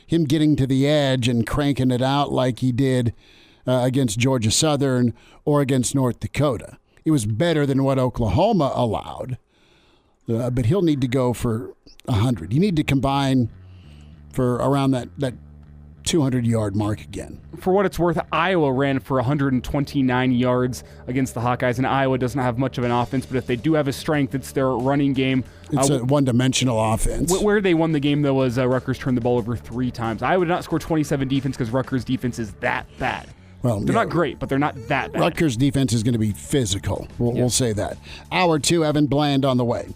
him getting to the edge and cranking it out like he did against Georgia Southern or against North Dakota. It was better than what Oklahoma allowed, but he'll need to go for 100. You need to combine for around that 200-yard mark again. For what it's worth, Iowa ran for 129 yards against the Hawkeyes, and Iowa doesn't have much of an offense, but if they do have a strength, it's their running game. It's a one-dimensional offense. Where they won the game, though, was Rutgers turned the ball over 3 times. Iowa did not score 27 defense because Rutgers' defense is that bad. Well, they're not great, but they're not that bad. Rutgers' defense is going to be physical. We'll say that. Hour 2, Evan Bland on the way.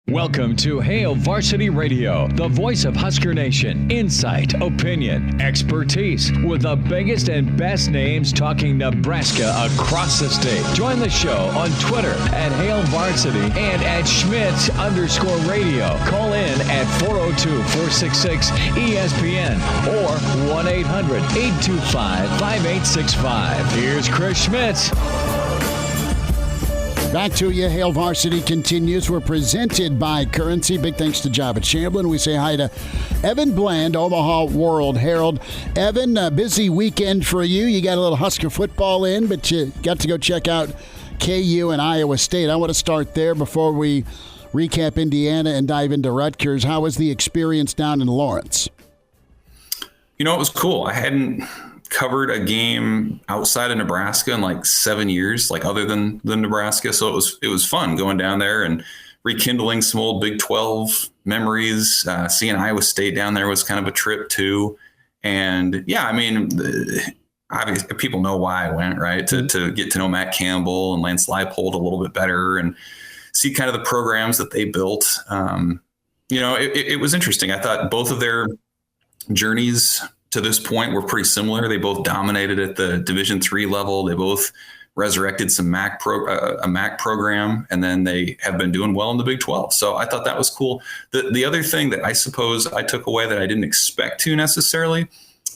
Welcome to Hail Varsity Radio, the voice of Husker Nation. Insight, opinion, expertise, with the biggest and best names talking Nebraska across the state. Join the show on Twitter at Hail Varsity and at Schmidt_radio. Call in at 402-466-ESPN or 1-800-825-5865. Here's Chris Schmidt. Back to you. Hail Varsity continues. We're presented by Currency. Big thanks to Joba Chamberlain. We say hi to Evan Bland, Omaha World Herald. Evan, a busy weekend for you. You got a little Husker football in, but you got to go check out KU and Iowa State. I want to start there before we recap Indiana and dive into Rutgers. How was the experience down in Lawrence? It was cool. I hadn't covered a game outside of Nebraska in like 7 years, like other than Nebraska. So it was fun going down there and rekindling some old Big 12 memories. Seeing Iowa State down there was kind of a trip too. And yeah, I mean, obviously people know why I went, right? To get to know Matt Campbell and Lance Leipold a little bit better and see kind of the programs that they built. It was interesting. I thought both of their journeys to this point were pretty similar. They both dominated at the Division III level. They both resurrected some MAC program, and then they have been doing well in the Big 12. So I thought that was cool. The other thing that I suppose I took away that I didn't expect to necessarily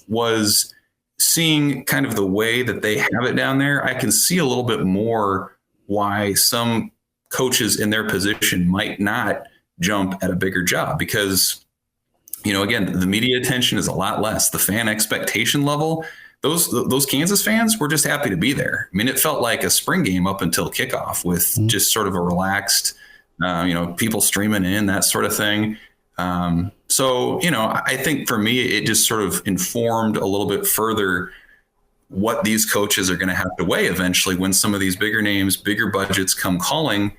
was seeing kind of the way that they have it down there. I can see a little bit more why some coaches in their position might not jump at a bigger job because again, the media attention is a lot less. The fan expectation level, those Kansas fans were just happy to be there. I mean, it felt like a spring game up until kickoff with just sort of a relaxed, people streaming in, that sort of thing. I think for me, it just sort of informed a little bit further what these coaches are going to have to weigh eventually when some of these bigger names, bigger budgets come calling.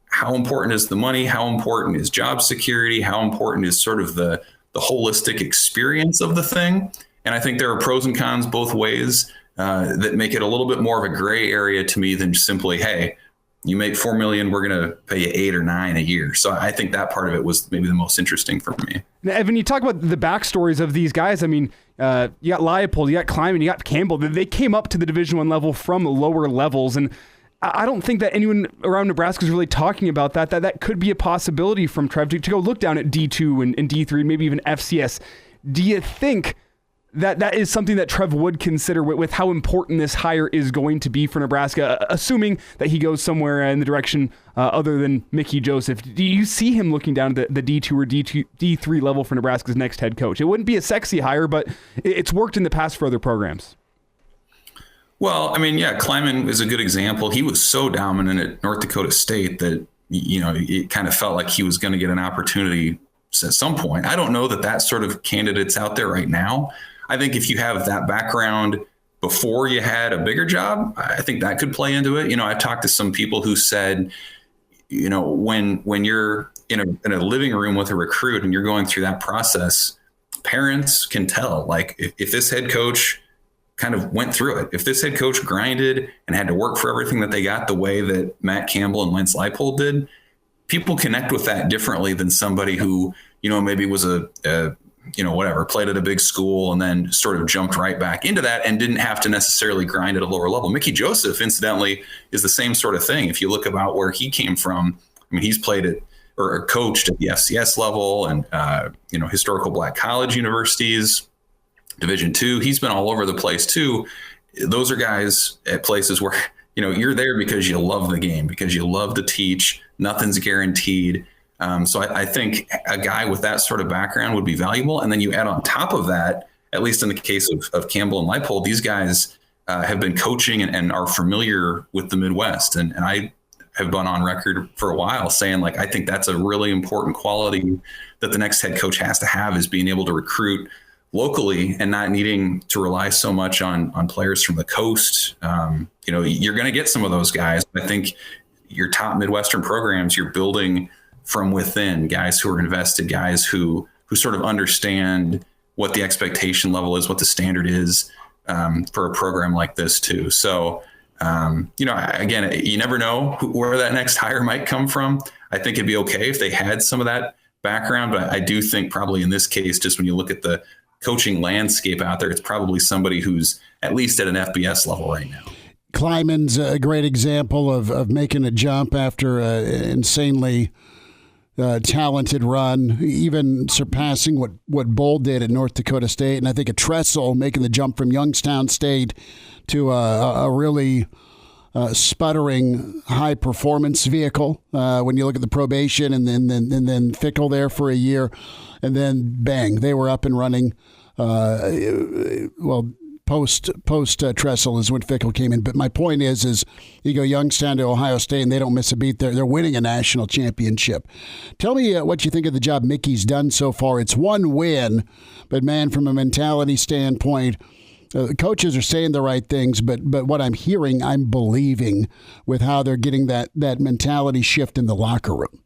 How important is the money? How important is job security? How important is sort of the holistic experience of the thing? And I think there are pros and cons both ways that make it a little bit more of a gray area to me than simply, hey, you make $4 million, we're going to pay you $8 or $9 a year. So I think that part of it was maybe the most interesting for me. Now, Evan, you talk about the backstories of these guys. I mean, you got Leipold, you got Kleiman, you got Campbell. They came up to the Division I level from lower levels, and I don't think that anyone around Nebraska is really talking about that. That could be a possibility from Trev to go look down at D2 and D3 and maybe even FCS. Do you think that is something that Trev would consider with how important this hire is going to be for Nebraska, assuming that he goes somewhere in the direction other than Mickey Joseph? Do you see him looking down at the D2 or D3 level for Nebraska's next head coach? It wouldn't be a sexy hire, but it's worked in the past for other programs. Well, I mean, yeah, Kleiman is a good example. He was so dominant at North Dakota State that, it kind of felt like he was going to get an opportunity at some point. I don't know that sort of candidate's out there right now. I think if you have that background before you had a bigger job, I think that could play into it. I've talked to some people who said, when you're in a living room with a recruit and you're going through that process, parents can tell, like, if this head coach kind of went through it, if this head coach grinded and had to work for everything that they got the way that Matt Campbell and Lance Leipold did, people connect with that differently than somebody who, maybe was played at a big school and then sort of jumped right back into that and didn't have to necessarily grind at a lower level. Mickey Joseph, incidentally, is the same sort of thing. If you look about where he came from, I mean, he's played at or coached at the FCS level and, historical black college universities, Division II. He's been all over the place too. Those are guys at places where, you're there because you love the game, because you love to teach. Nothing's guaranteed. So I think a guy with that sort of background would be valuable. And then you add on top of that, at least in the case of Campbell and Leipold, these guys have been coaching and are familiar with the Midwest. And I have been on record for a while saying, like, I think that's a really important quality that the next head coach has to have, is being able to recruit locally and not needing to rely so much on players from the coast. You're going to get some of those guys. I think your top Midwestern programs, you're building from within, guys who are invested, guys who sort of understand what the expectation level is, what the standard is for a program like this too. So, again, you never know where that next hire might come from. I think it'd be okay if they had some of that background, but I do think probably in this case, just when you look at the coaching landscape out there, it's probably somebody who's at least at an FBS level right now. Kleiman's a great example of making a jump after an insanely talented run, even surpassing what Bull did at North Dakota State. And I think a Tressel making the jump from Youngstown State to a really sputtering high performance vehicle when you look at the probation and then Fickle there for a year, and then bang, they were up and running. Post Tressel is when Fickle came in. But my point is you go Youngstown to Ohio State and they don't miss a beat. They're winning a national championship. Tell me what you think of the job Mickey's done so far. It's one win, but man, from a mentality standpoint, coaches are saying the right things, but what I'm hearing, I'm believing with how they're getting that mentality shift in the locker room.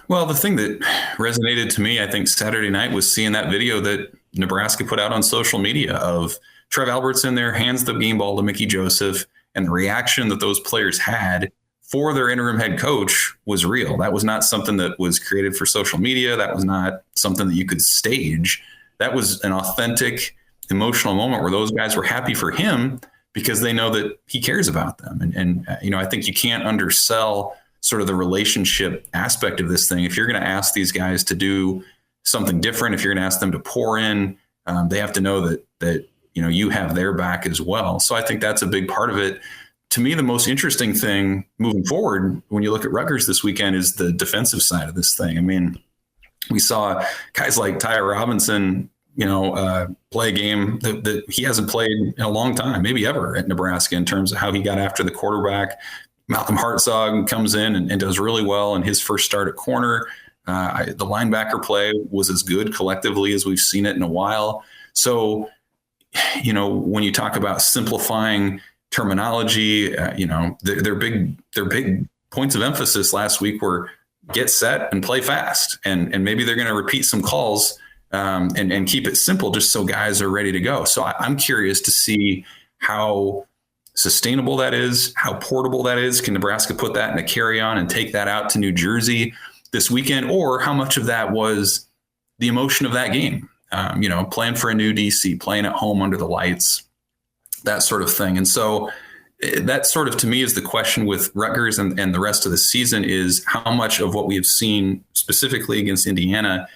Well, the thing that resonated to me, I think, Saturday night was seeing that video that Nebraska put out on social media of Trev Albertson there, hands the game ball to Mickey Joseph, and the reaction that those players had for their interim head coach was real. That was not something that was created for social media. That was not something that you could stage. That was an authentic, emotional moment where those guys were happy for him because they know that he cares about them. And I think you can't undersell sort of the relationship aspect of this thing. If you're going to ask these guys to do something different, if you're going to ask them to pour in, they have to know that you have their back as well. So I think that's a big part of it. To me, the most interesting thing moving forward when you look at Rutgers this weekend is the defensive side of this thing. I mean, we saw guys like Tyler Robinson, play a game that he hasn't played in a long time, maybe ever at Nebraska, in terms of how he got after the quarterback. Malcolm Hartzog comes in and does really well in his first start at corner. The linebacker play was as good collectively as we've seen it in a while. So, when you talk about simplifying terminology, their big points of emphasis last week were get set and play fast. And maybe they're going to repeat some calls and keep it simple just so guys are ready to go. So I'm curious to see how sustainable that is, how portable that is. Can Nebraska put that in a carry-on and take that out to New Jersey this weekend? Or how much of that was the emotion of that game? Playing for a new DC, playing at home under the lights, that sort of thing. And so that sort of, to me, is the question with Rutgers and the rest of the season is how much of what we have seen specifically against Indiana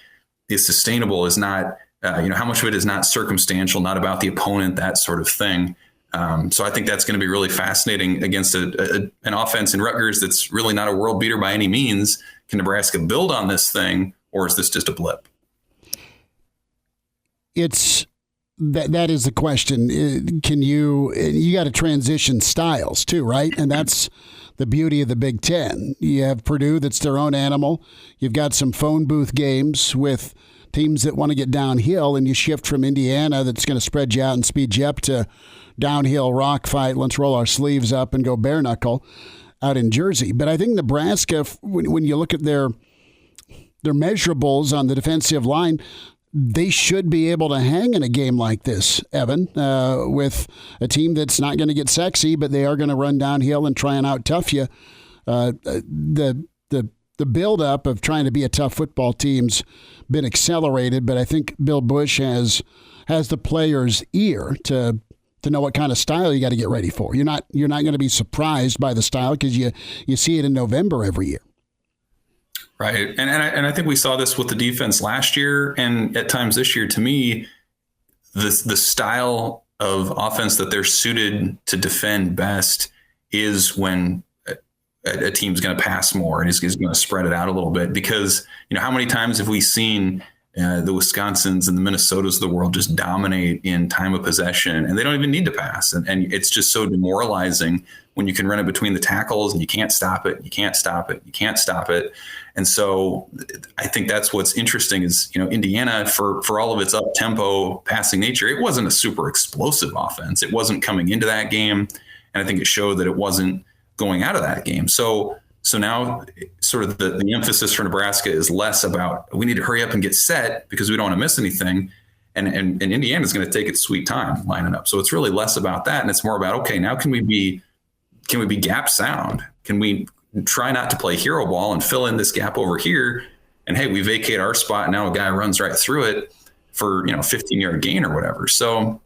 is sustainable, is not, how much of it is not circumstantial, not about the opponent, that sort of thing. So I think that's going to be really fascinating against an offense in Rutgers that's really not a world beater by any means. Can Nebraska build on this thing, or is this just a blip? It's that is the question. Can you got to transition styles too, right? And that's the beauty of the Big Ten. You have Purdue, that's their own animal. You've got some phone booth games with teams that want to get downhill, and you shift from Indiana, that's going to spread you out and speed you up, to downhill rock fight. Let's roll our sleeves up and go bare knuckle out in Jersey. But I think Nebraska, when you look at their measurables on the defensive line, they should be able to hang in a game like this, Evan, with a team that's not going to get sexy, but they are going to run downhill and try and out-tough you. The buildup of trying to be a tough football team's been accelerated, but I think Bill Busch has the player's ear to know what kind of style you got to get ready for. You're not going to be surprised by the style because you see it in November every year. Right. And I think we saw this with the defense last year and at times this year. To me, the style of offense that they're suited to defend best is when a team's going to pass more and is going to spread it out a little bit, because, how many times have we seen the Wisconsins and the Minnesotas of the world just dominate in time of possession, and they don't even need to pass. And it's just so demoralizing when you can run it between the tackles and you can't stop it. You can't stop it. You can't stop it. And so I think that's what's interesting is, Indiana, for all of its up tempo passing nature, it wasn't a super explosive offense. It wasn't coming into that game. And I think it showed that it wasn't going out of that game. So now sort of the emphasis for Nebraska is less about, we need to hurry up and get set because we don't want to miss anything. And Indiana is going to take its sweet time lining up. So it's really less about that. And it's more about, okay, now can we be gap sound? Can we try not to play hero ball and fill in this gap over here? And hey, we vacate our spot. And now a guy runs right through it for, 15-yard gain or whatever. So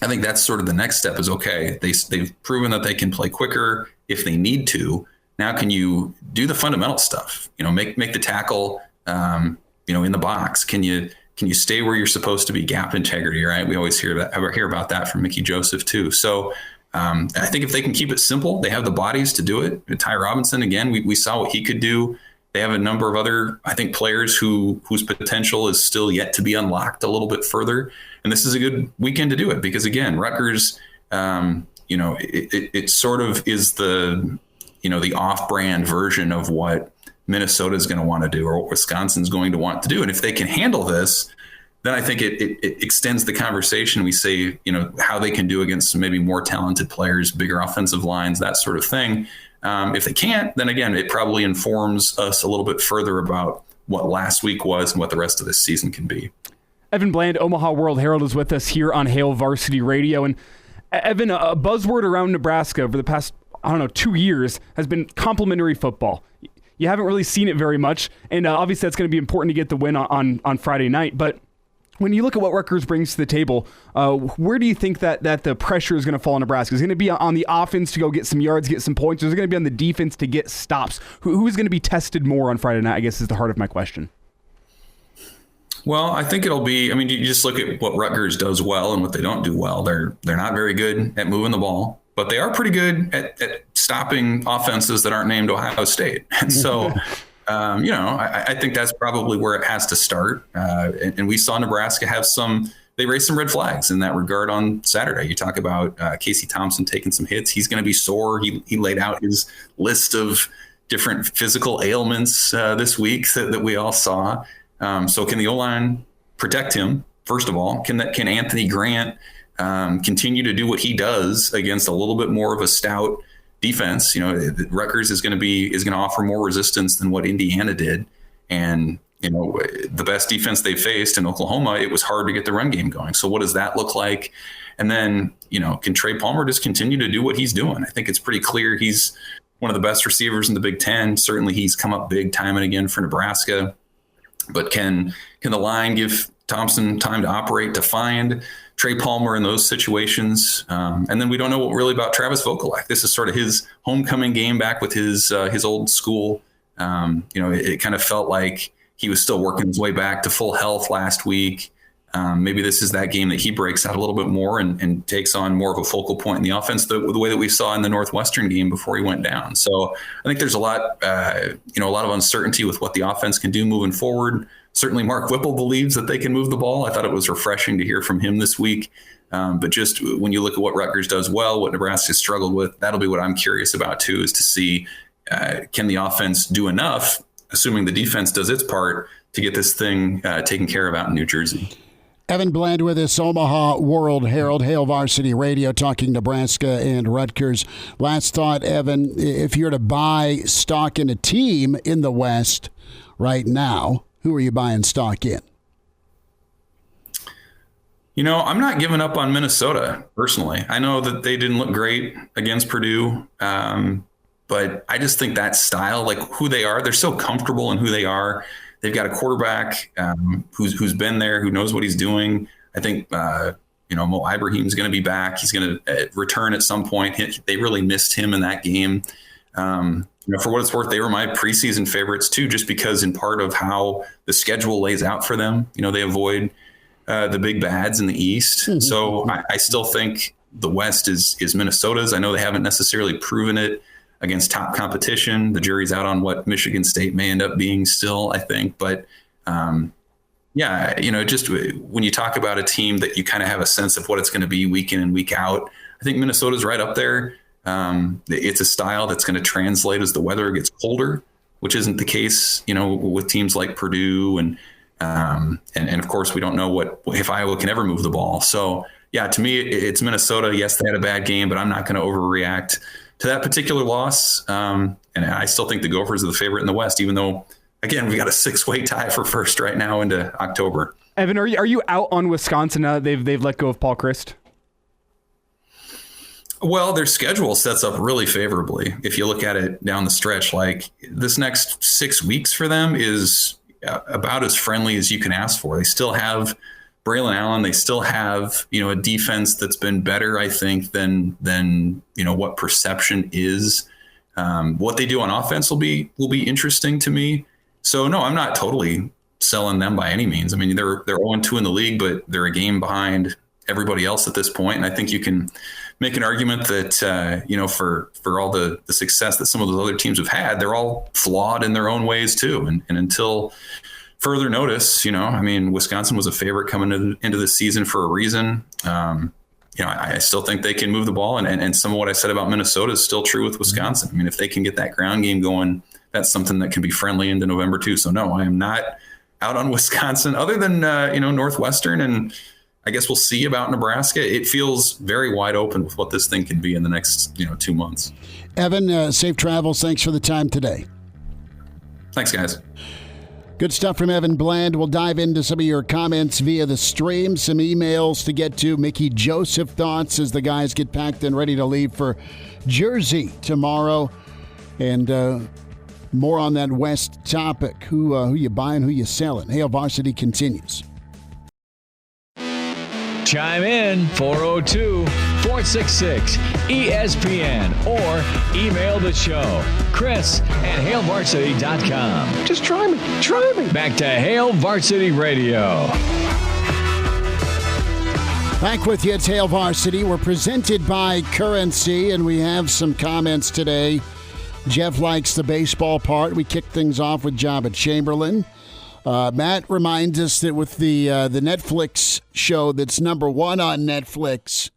I think that's sort of the next step is, okay, they've proven that they can play quicker if they need to. Now, can you do the fundamental stuff? Make the tackle, in the box. Can you stay where you're supposed to be? Gap integrity, right? We always hear about that from Mickey Joseph too. So I think if they can keep it simple, they have the bodies to do it. Ty Robinson, again, we saw what he could do. They have a number of other, I think, players whose potential is still yet to be unlocked a little bit further. And this is a good weekend to do it because, again, Rutgers, it sort of is the off-brand version of what Minnesota is going to want to do or what Wisconsin's going to want to do. And if they can handle this, then I think it extends the conversation. We say, how they can do against maybe more talented players, bigger offensive lines, that sort of thing. If they can't, then again, it probably informs us a little bit further about what last week was and what the rest of this season can be. Evan Bland, Omaha World Herald, is with us here on Hail Varsity Radio. And Evan, a buzzword around Nebraska over the past, 2 years has been complimentary football. You haven't really seen it very much, and obviously that's going to be important to get the win on Friday night. But when you look at what Rutgers brings to the table, where do you think that the pressure is going to fall on Nebraska? Is it going to be on the offense to go get some yards, get some points, or is it going to be on the defense to get stops? Who is going to be tested more on Friday night, I guess, is the heart of my question. Well, I think it'll be, you just look at what Rutgers does well and what they don't do well. They're not very good at moving the ball, but they are pretty good at stopping offenses that aren't named Ohio State. And so, I think that's probably where it has to start. And we saw Nebraska they raised some red flags in that regard on Saturday. You talk about Casey Thompson taking some hits. He's going to be sore. He laid out his list of different physical ailments this week that we all saw. So can the O-line protect him? First of all, can Anthony Grant continue to do what he does against a little bit more of a stout defense? Rutgers is going to offer more resistance than what Indiana did. And, the best defense they faced in Oklahoma, it was hard to get the run game going. So what does that look like? And then, can Trey Palmer just continue to do what he's doing? I think it's pretty clear he's one of the best receivers in the Big Ten. Certainly he's come up big time and again for Nebraska. But can the line give Thompson time to operate, to find Trey Palmer in those situations? And then we don't know really about Travis Vokalek. This is sort of his homecoming game back with his old school. It kind of felt like he was still working his way back to full health last week. Maybe this is that game that he breaks out a little bit more and takes on more of a focal point in the offense, the way that we saw in the Northwestern game before he went down. So I think there's a lot of uncertainty with what the offense can do moving forward. Certainly Mark Whipple believes that they can move the ball. I thought it was refreshing to hear from him this week. But just when you look at what Rutgers does well, what Nebraska struggled with, that'll be what I'm curious about too, is to see can the offense do enough, assuming the defense does its part, to get this thing taken care of out in New Jersey. Evan Bland with us, Omaha World Herald, Hail Varsity Radio, talking Nebraska and Rutgers. Last thought, Evan, if you're to buy stock in a team in the West right now, who are you buying stock in? I'm not giving up on Minnesota, personally. I know that they didn't look great against Purdue, but I just think that style, like who they are, they're so comfortable in who they are. They've got a quarterback who's been there, who knows what he's doing. I think, Mo Ibrahim's going to be back. He's going to return at some point. They really missed him in that game. For what it's worth, they were my preseason favorites too, just because in part of how the schedule lays out for them. They avoid the big bads in the East. Mm-hmm. So I still think the West is Minnesota's. I know they haven't necessarily proven it against top competition. The jury's out on what Michigan State may end up being still, I think. But just when you talk about a team that you kind of have a sense of what it's going to be week in and week out, I think Minnesota's right up there. It's a style that's going to translate as the weather gets colder, which isn't the case, with teams like Purdue. And of course, we don't know if Iowa can ever move the ball. So, yeah, to me, it's Minnesota. Yes, they had a bad game, but I'm not going to overreact to that particular loss. And I still think the Gophers are the favorite in the West, even though, again, we got a 6-way tie for first right now into October. Evan, are you out on Wisconsin now? They've let go of Paul Chryst? Well, their schedule sets up really favorably. If you look at it down the stretch, like this next 6 weeks for them is about as friendly as you can ask for. They still have Braylon Allen. They still have, a defense that's been better, I think, than what perception is. What they do on offense will be interesting to me. So no, I'm not totally selling them by any means. I mean, they're 0-2 in the league, but they're a game behind everybody else at this point. And I think you can make an argument that, for all the success that some of those other teams have had, they're all flawed in their own ways too. And until further notice, Wisconsin was a favorite coming into the season for a reason. I still think they can move the ball. And some of what I said about Minnesota is still true with Wisconsin. I mean, if they can get that ground game going, that's something that can be friendly into November too. So no, I am not out on Wisconsin other than, Northwestern. And I guess we'll see about Nebraska. It feels very wide open with what this thing can be in the next, 2 months. Evan, safe travels. Thanks for the time today. Thanks, guys. Good stuff from Evan Bland. We'll dive into some of your comments via the stream, some emails to get to. Mickey Joseph thoughts as the guys get packed and ready to leave for Jersey tomorrow. And more on that West topic. Who you buying, who you selling. Hail Varsity continues. Chime in 402-466-ESPN or email the show, Chris@HailVarsity.com. Just try me. Back to Hail Varsity Radio. Back with you at Hail Varsity. We're presented by Currency, and we have some comments today. Jeff likes the baseball part. We kicked things off with Joba Chamberlain. Matt reminds us that with the Netflix show that's number one on Netflix,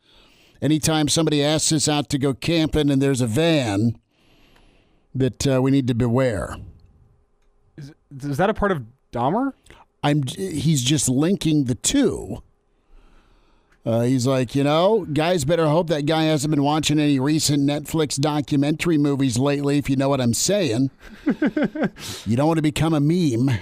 anytime somebody asks us out to go camping and there's a van, that we need to beware. Is that a part of Dahmer? He's just linking the two. He's like, guys better hope that guy hasn't been watching any recent Netflix documentary movies lately, if you know what I'm saying. You don't want to become a meme.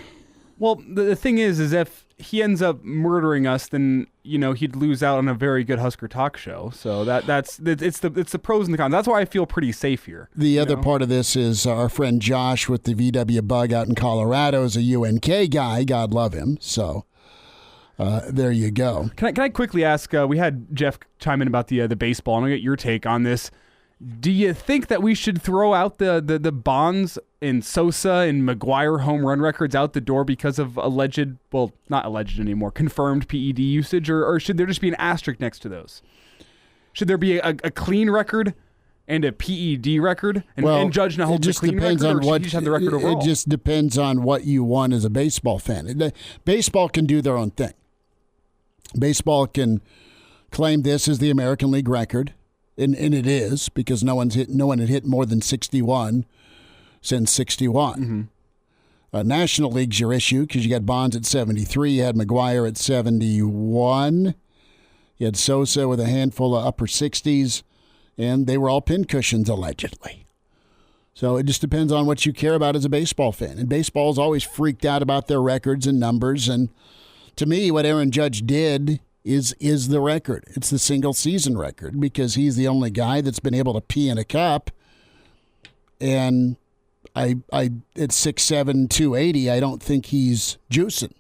Well, the thing is if he ends up murdering us, then he'd lose out on a very good Husker talk show. So it's the pros and the cons. That's why I feel pretty safe here. The other part of this is our friend Josh with the VW Bug out in Colorado is a UNK guy. God love him. So there you go. Can I quickly ask? We had Jeff chime in about the baseball, and I'll get your take on this. Do you think that we should throw out the Bonds and Sosa and McGuire home run records out the door because of alleged, well, not alleged anymore, confirmed PED usage, or should there just be an asterisk next to those? Should there be a clean record and a PED record, and Judge now holds a clean record, or should he just have the record overall? It just depends on what you want as a baseball fan. Baseball can do their own thing. Baseball can claim this as the American League record. And it is, because no one had hit more than 61 since 61. Mm-hmm. National League's your issue because you got Bonds at 73, you had McGuire at 71, you had Sosa with a handful of upper 60s, and they were all pincushions allegedly. So it just depends on what you care about as a baseball fan. And baseball's always freaked out about their records and numbers. And to me, what Aaron Judge did is the record. It's the single season record because he's the only guy that's been able to pee in a cup. And I at 6'7", 280, I don't think he's juicing.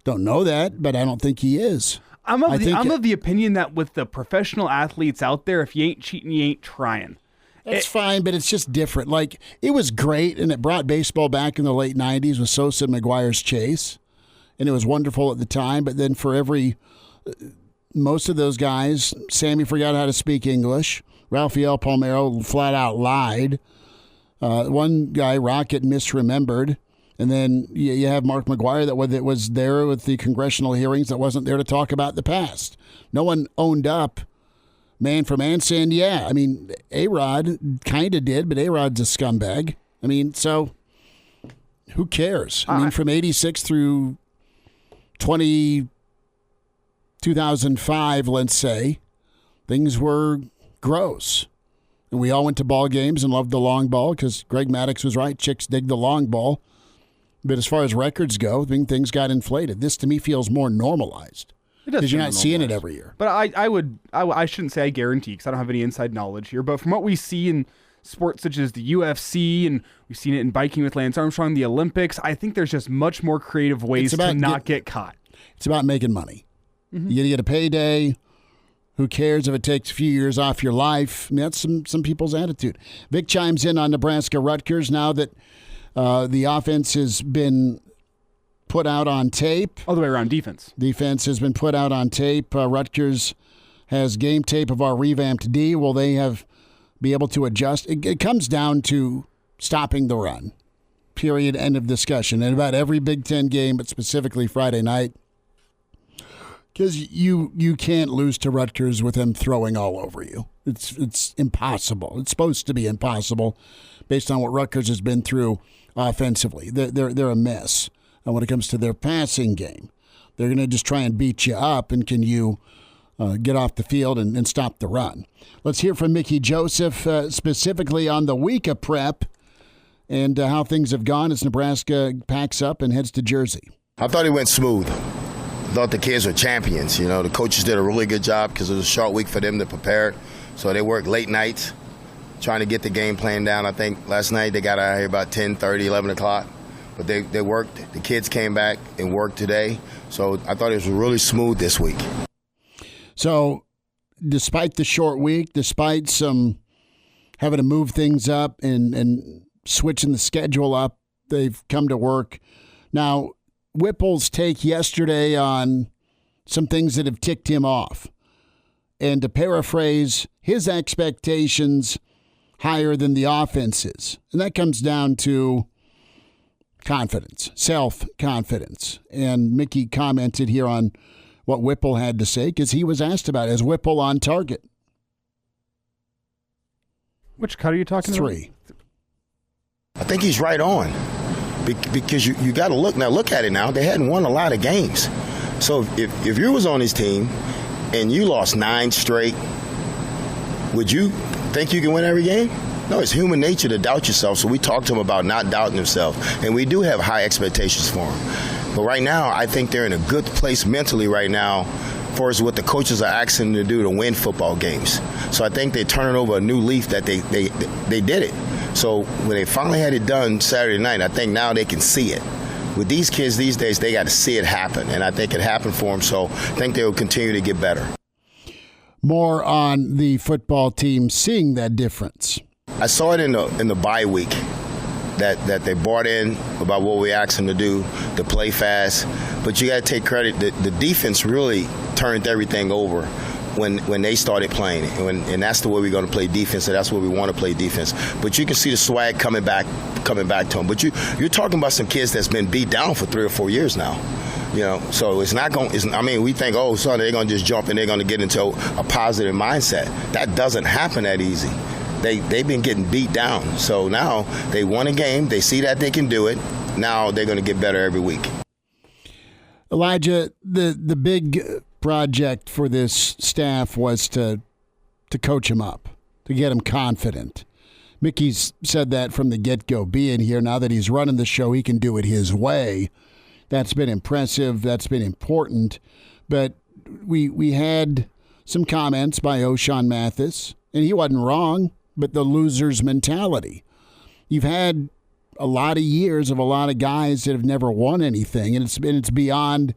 Don't know that, but I don't think he is. I'm of the opinion that with the professional athletes out there, if you ain't cheating, you ain't trying. That's fine, but it's just different. Like, it was great, and it brought baseball back in the late 90s with Sosa and McGuire's chase. And it was wonderful at the time, but then most of those guys, Sammy forgot how to speak English. Rafael Palmeiro flat out lied. One guy, Rocket, misremembered. And then you have Mark McGuire that was there with the congressional hearings that wasn't there to talk about the past. No one owned up man for man saying, yeah. I mean, A-Rod kind of did, but A-Rod's a scumbag. I mean, so who cares? I mean, from 86 through 2005, let's say, things were gross. And we all went to ball games and loved the long ball because Greg Maddox was right. Chicks dig the long ball. But as far as records go, things got inflated. This, to me, feels more normalized because you're not seeing it every year. But I shouldn't say I guarantee because I don't have any inside knowledge here. But from what we see in sports such as the UFC, and we've seen it in biking with Lance Armstrong, the Olympics, I think there's just much more creative ways to not get caught. It's about making money. Mm-hmm. You get a payday. Who cares if it takes a few years off your life? I mean, that's some people's attitude. Vic chimes in on Nebraska Rutgers now that the offense has been put out on tape. All the way around defense. Defense has been put out on tape. Rutgers has game tape of our revamped D. Will they be able to adjust? It comes down to stopping the run. Period. End of discussion. And about every Big Ten game, but specifically Friday night, because you can't lose to Rutgers with them throwing all over you. It's impossible. It's supposed to be impossible based on what Rutgers has been through offensively. They're a mess when it comes to their passing game. They're going to just try and beat you up, and can you get off the field and stop the run? Let's hear from Mickey Joseph specifically on the week of prep and how things have gone as Nebraska packs up and heads to Jersey. I thought it went smooth. I thought the kids were champions. You know, the coaches did a really good job because it was a short week for them to prepare. So they worked late nights trying to get the game plan down. I think last night they got out here about 10:30, 11 o'clock. But they worked. The kids came back and worked today. So I thought it was really smooth this week. So despite the short week, despite some having to move things up and switching the schedule up, they've come to work. Now, Whipple's take yesterday on some things that have ticked him off. And to paraphrase, his expectations higher than the offense's. And that comes down to confidence, self-confidence. And Mickey commented here on what Whipple had to say because he was asked about, is Whipple on target? Which cut are you talking about? 3. I think he's right on. Because you got to look at it now. They hadn't won a lot of games. So if you was on his team and you lost 9 straight, would you think you can win every game? No, it's human nature to doubt yourself. So we talked to him about not doubting himself. And we do have high expectations for him. But right now, I think they're in a good place mentally right now for what the coaches are asking them to do to win football games. So I think they're turning over a new leaf that they did it. So when they finally had it done Saturday night, I think now they can see it. With these kids these days, they got to see it happen, and I think it happened for them, so I think they will continue to get better. More on the football team seeing that difference. I saw it in the bye week that they brought in about what we asked them to do, to play fast. But you got to take credit. The defense really turned everything over when they started playing, and that's the way we're going to play defense, and that's where we want to play defense. But you can see the swag coming back to them. But you're talking about some kids that's been beat down for 3 or 4 years now. You know, so it's not going. We think, oh, son, they're going to just jump and they're going to get into a positive mindset. That doesn't happen that easy. They've been getting beat down. So now they won a game. They see that they can do it. Now they're going to get better every week. Elijah, the big project for this staff was to coach him up, to get him confident. Mickey's said that from the get-go. Being here, now that he's running the show, he can do it his way. That's been impressive. That's been important. But we had some comments by O'Shawn Mathis, and he wasn't wrong, but the loser's mentality. You've had a lot of years of a lot of guys that have never won anything, and it's beyond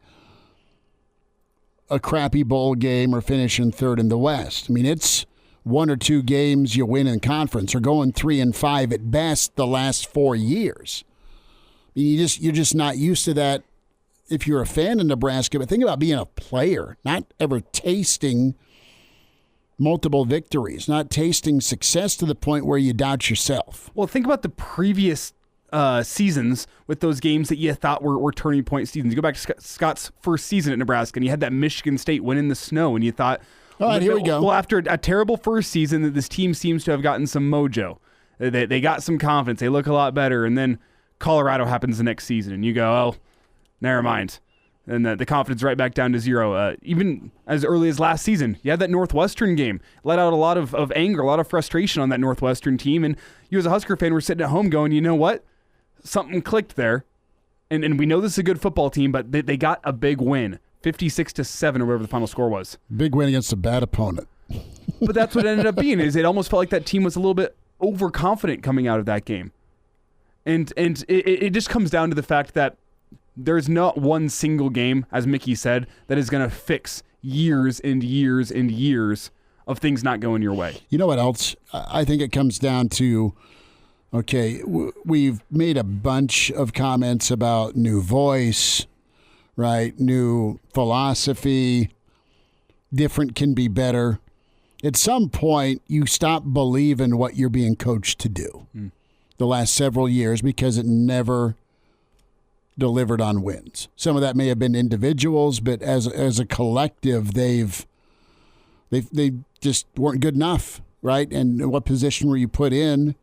a crappy bowl game or finishing third in the West. I mean, it's 1 or 2 games you win in conference, or going 3-5 at best the last 4 years. I mean, you're just not used to that if you're a fan of Nebraska. But think about being a player, not ever tasting multiple victories, not tasting success to the point where you doubt yourself. Well, think about the previous seasons with those games that you thought were turning point seasons. You go back to Scott's first season at Nebraska, and you had that Michigan State win in the snow, and you thought, all right, here we go. Well, after a terrible first season, that this team seems to have gotten some mojo. They got some confidence. They look a lot better, and then Colorado happens the next season, and you go, oh, never mind. And the confidence right back down to 0. Even as early as last season, you had that Northwestern game. Let out a lot of anger, a lot of frustration on that Northwestern team. And you as a Husker fan were sitting at home going, you know what? Something clicked there. And we know this is a good football team, but they got a big win, 56-7 or whatever the final score was. Big win against a bad opponent. But that's what it ended up being, is it almost felt like that team was a little bit overconfident coming out of that game. And it just comes down to the fact that there's not one single game, as Mickey said, that is going to fix years and years and years of things not going your way. You know what else? I think it comes down to Okay, we've made a bunch of comments about new voice, right? New philosophy, different can be better. At some point, you stop believing what you're being coached to do the last several years because it never delivered on wins. Some of that may have been individuals, but as a collective, they just weren't good enough, right? And what position were you put in?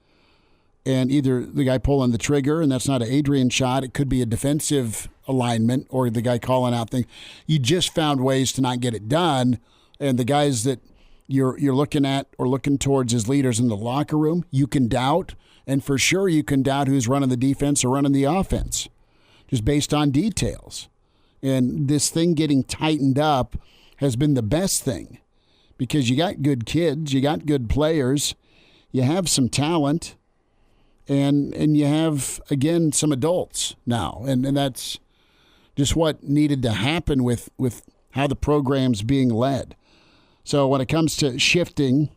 And either the guy pulling the trigger, and that's not an Adrian shot. It could be a defensive alignment or the guy calling out things. You just found ways to not get it done. And the guys that you're looking at or looking towards as leaders in the locker room, you can doubt. And for sure you can doubt who's running the defense or running the offense just based on details. And this thing getting tightened up has been the best thing because you got good kids, you got good players, you have some talent. And you have, again, some adults now. And that's just what needed to happen with how the program's being led. So when it comes to shifting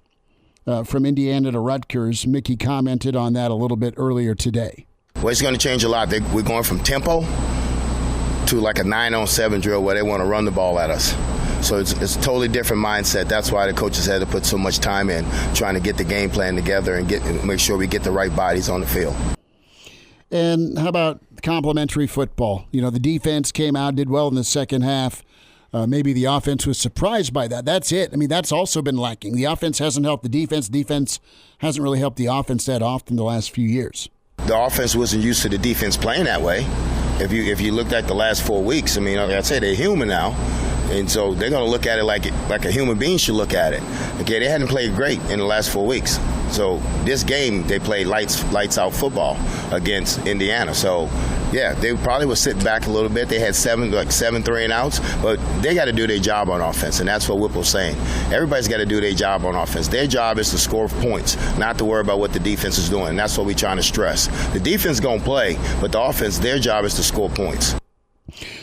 from Indiana to Rutgers, Mickey commented on that a little bit earlier today. Well, it's going to change a lot. We're going from tempo to like a 9-on-7 drill where they want to run the ball at us. So it's a totally different mindset. That's why the coaches had to put so much time in trying to get the game plan together and make sure we get the right bodies on the field. And how about complementary football? You know, the defense came out, did well in the second half. Maybe the offense was surprised by that. That's it. I mean, that's also been lacking. The offense hasn't helped the defense. Defense hasn't really helped the offense that often the last few years. The offense wasn't used to the defense playing that way. If you looked at the last 4 weeks, I mean, like I say, they're human now. And so they're going to look at it like a human being should look at it. Okay, they hadn't played great in the last 4 weeks. So this game, they played lights out football against Indiana. So, yeah, they probably were sitting back a little bit. They had seven 3-and-outs, but they got to do their job on offense, and that's what Whipple's saying. Everybody's got to do their job on offense. Their job is to score points, not to worry about what the defense is doing. And that's what we're trying to stress. The defense is going to play, but the offense, their job is to score points.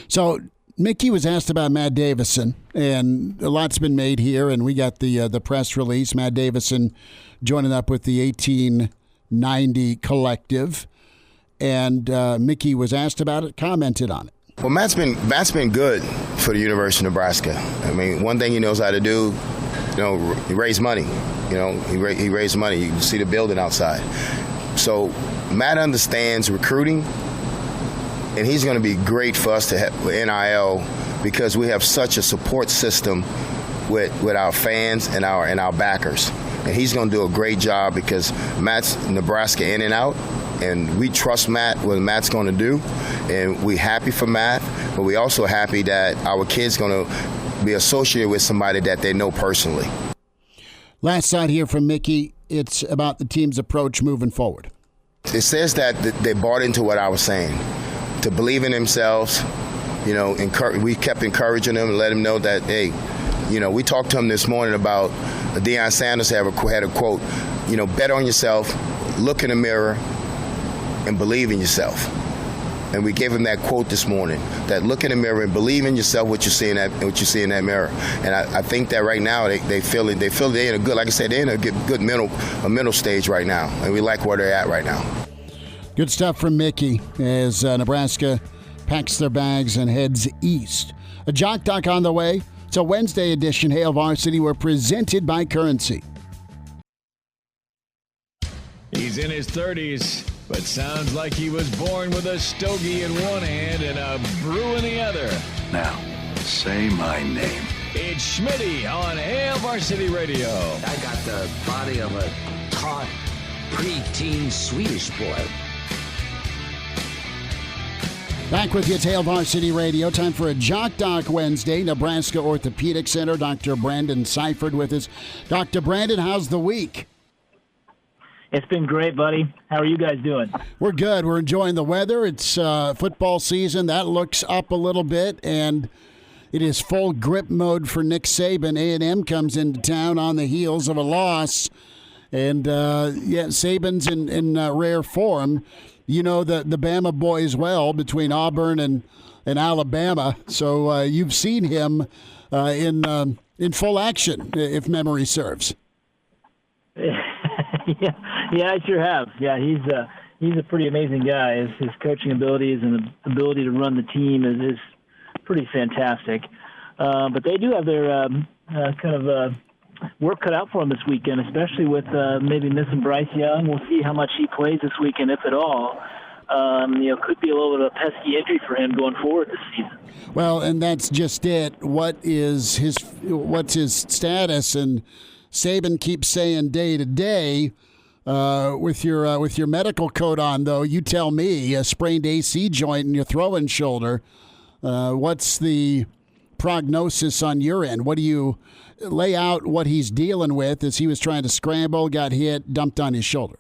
So Mickey was asked about Matt Davison, and a lot's been made here, and we got the press release. Matt Davison joining up with the 1890 Collective, and Mickey was asked about it, commented on it. Well, Matt's been good for the University of Nebraska. I mean, one thing he knows how to do, he raise money. He raised money. You can see the building outside. So Matt understands recruiting. And he's going to be great for us to have with NIL because we have such a support system with our fans and our backers. And he's going to do a great job because Matt's Nebraska in and out, and we trust Matt, what Matt's going to do. And we're happy for Matt, but we're also happy that our kid's going to be associated with somebody that they know personally. Last side here from Mickey, it's about the team's approach moving forward. It says that they bought into what I was saying. To believe in themselves, we kept encouraging them and let them know that, hey, we talked to them this morning about Deion Sanders had a quote, bet on yourself, look in the mirror, and believe in yourself. And we gave him that quote this morning, that look in the mirror and believe in yourself what you see in that mirror. And I think that right now they feel they're in a good, like I said, they're in a good middle stage right now, and we like where they're at right now. Good stuff from Mickey as Nebraska packs their bags and heads east. A Jock Doc on the way. It's a Wednesday edition. Hail Varsity. We're presented by Currency. He's in his 30s, but sounds like he was born with a stogie in one hand and a brew in the other. Now, say my name. It's Schmidty on Hail Varsity Radio. I got the body of a taut, preteen Swedish boy. Back with you at Hail Varsity Radio. Time for a Jock Doc Wednesday. Nebraska Orthopedic Center. Dr. Brandon Seifert with us. Dr. Brandon, how's the week? It's been great, buddy. How are you guys doing? We're good. We're enjoying the weather. It's football season. That looks up a little bit, and it is full grip mode for Nick Saban. A&M comes into town on the heels of a loss, and Saban's in rare form. You know the Bama boys well between Auburn and Alabama, so you've seen him in full action, if memory serves. Yeah, I sure have. Yeah, he's a pretty amazing guy. His coaching abilities and the ability to run the team is pretty fantastic. But they do have their work cut out for them this weekend, especially with maybe missing Bryce Young. We'll see how much he plays this weekend, if at all. Could be a little bit of a pesky injury for him going forward this season. Well, and that's just it. What's his status? And Saban keeps saying day to day. With your medical coat on, though, you tell me, a sprained AC joint in your throwing shoulder. What's the prognosis on your end? What do you lay out what he's dealing with as he was trying to scramble, got hit, dumped on his shoulder?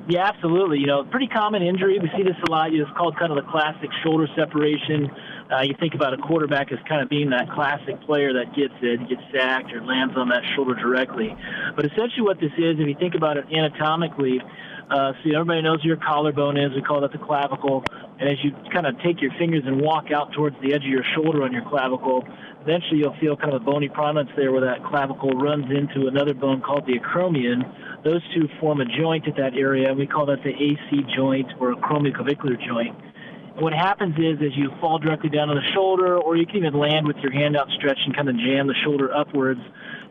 Yeah, absolutely. Pretty common injury. We see this a lot. It's called kind of the classic shoulder separation. You think about a quarterback as kind of being that classic player that gets sacked or lands on that shoulder directly. But essentially what this is, if you think about it anatomically, everybody knows your collarbone is. We call that the clavicle. And as you kind of take your fingers and walk out towards the edge of your shoulder on your clavicle, eventually you'll feel kind of a bony prominence there where that clavicle runs into another bone called the acromion. Those two form a joint at that area. We call that the AC joint or acromioclavicular joint. And what happens is as you fall directly down on the shoulder, or you can even land with your hand outstretched and kind of jam the shoulder upwards,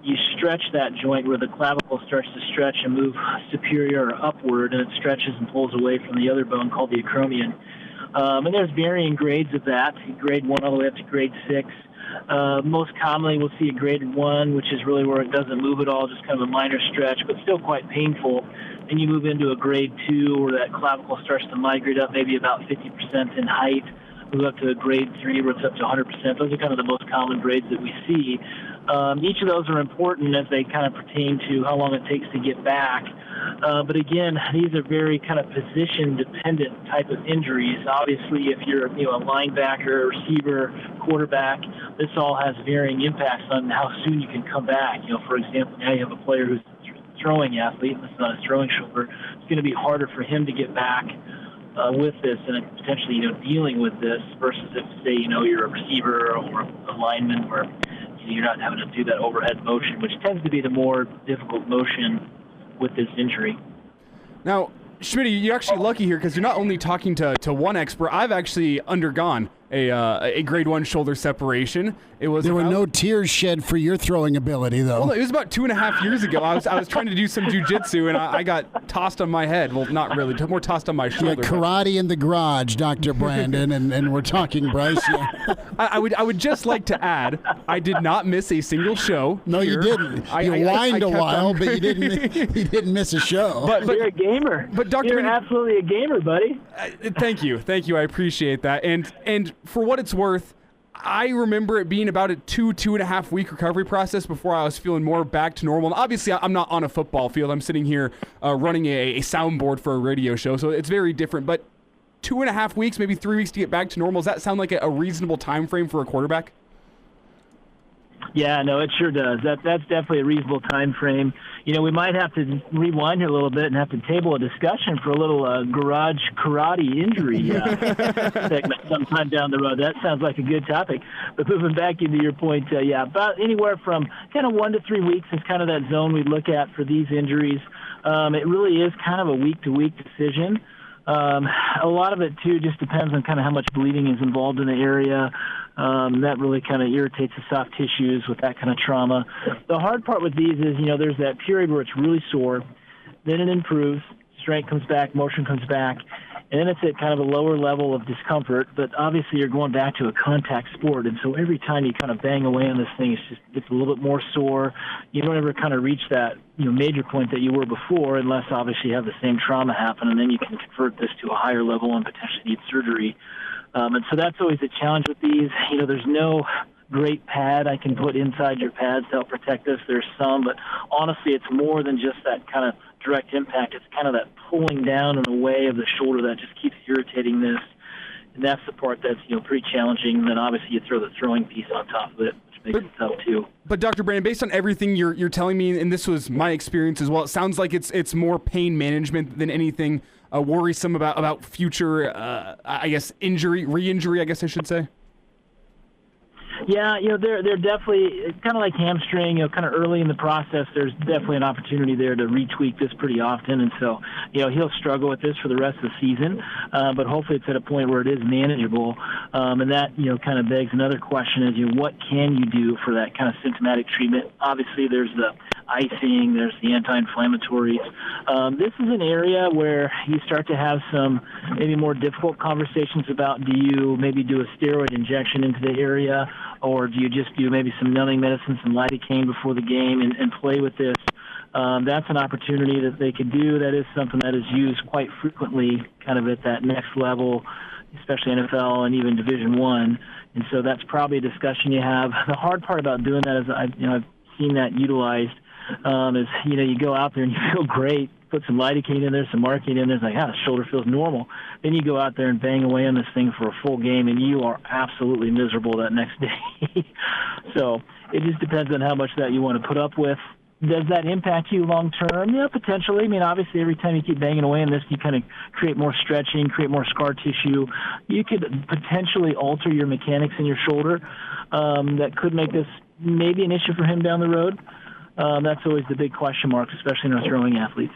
you stretch that joint where the clavicle starts to stretch and move superior or upward, and it stretches and pulls away from the other bone called the acromion. And there's varying grades of that, grade 1 all the way up to grade 6. Most commonly, we'll see a grade 1, which is really where it doesn't move at all, just kind of a minor stretch, but still quite painful. Then you move into a grade 2, where that clavicle starts to migrate up maybe about 50% in height. Move up to a grade 3, where it's up to 100%. Those are kind of the most common grades that we see. Each of those are important as they kind of pertain to how long it takes to get back. But again, these are very kind of position-dependent type of injuries. Obviously, if you're a linebacker, receiver, quarterback, this all has varying impacts on how soon you can come back. For example, now you have a player who's a throwing athlete, this is not a throwing shoulder. It's going to be harder for him to get back with this and potentially dealing with this versus if, say, you're a receiver or a lineman where you're not having to do that overhead motion, which tends to be the more difficult motion with this injury. Now, Schmidty, you're actually lucky here because you're not only talking to one expert. I've actually undergone a grade 1 shoulder separation. There were no tears shed for your throwing ability, though. Well, it was about 2.5 years ago. I was trying to do some jiu-jitsu, and I got tossed on my head. Well, not really. More tossed on my shoulder. Yeah, karate in the garage, Dr. Brandon, and we're talking Bryce. Yeah. I would just like to add, I did not miss a single show. No, here. You didn't. You whined a while, but you didn't miss a show. But you're a gamer. But Dr. You're absolutely a gamer, buddy. Thank you. I appreciate that. And for what it's worth, I remember it being about a 2.5 week recovery process before I was feeling more back to normal. And obviously, I'm not on a football field. I'm sitting here running a soundboard for a radio show, so it's very different. But 2.5 weeks, maybe 3 weeks to get back to normal, does that sound like a reasonable time frame for a quarterback? Yeah, no, it sure does. That's definitely a reasonable time frame. We might have to rewind here a little bit and have to table a discussion for a little garage karate injury segment sometime down the road. That sounds like a good topic. But moving back into your point, about anywhere from kind of 1 to 3 weeks is kind of that zone we look at for these injuries. It really is kind of a week-to-week decision. A lot of it, too, just depends on kind of how much bleeding is involved in the area. That really kind of irritates the soft tissues with that kind of trauma. The hard part with these is, there's that period where it's really sore, then it improves, strength comes back, motion comes back, and then it's at kind of a lower level of discomfort, but obviously you're going back to a contact sport, and so every time you kind of bang away on this thing, it's a little bit more sore. You don't ever kind of reach that major point that you were before unless obviously you have the same trauma happen, and then you can convert this to a higher level and potentially need surgery. And so that's always a challenge with these. There's no great pad I can put inside your pads to help protect this. There's some, but honestly, it's more than just that kind of direct impact. It's kind of that pulling down and away of the shoulder that just keeps irritating this. And that's the part that's, pretty challenging. And then obviously you throw the throwing piece on top of it, which makes it tough too. But Dr. Brandon, based on everything you're telling me, and this was my experience as well, it sounds like it's more pain management than anything worrisome about future, re-injury, I guess I should say. Yeah, they're definitely kind of like hamstring. Kind of early in the process, there's definitely an opportunity there to retweak this pretty often, and so he'll struggle with this for the rest of the season. But hopefully, it's at a point where it is manageable. And that kind of begs another question: is what can you do for that kind of symptomatic treatment? Obviously, there's the icing, there's the anti-inflammatories. This is an area where you start to have some maybe more difficult conversations about: do you maybe do a steroid injection into the area? Or do you just do maybe some numbing medicine, some lidocaine before the game and play with this? That's an opportunity that they could do. That is something that is used quite frequently kind of at that next level, especially NFL and even Division I. And so that's probably a discussion you have. The hard part about doing that is I've seen that utilized is, you go out there and you feel great, put some lidocaine in there, some Marcaine in there, it's like, the shoulder feels normal. Then you go out there and bang away on this thing for a full game, and you are absolutely miserable that next day. So it just depends on how much that you want to put up with. Does that impact you long term? Yeah, potentially. I mean, obviously, every time you keep banging away on this, you kind of create more stretching, create more scar tissue. You could potentially alter your mechanics in your shoulder. That could make this maybe an issue for him down the road. That's always the big question mark, especially in our throwing athletes.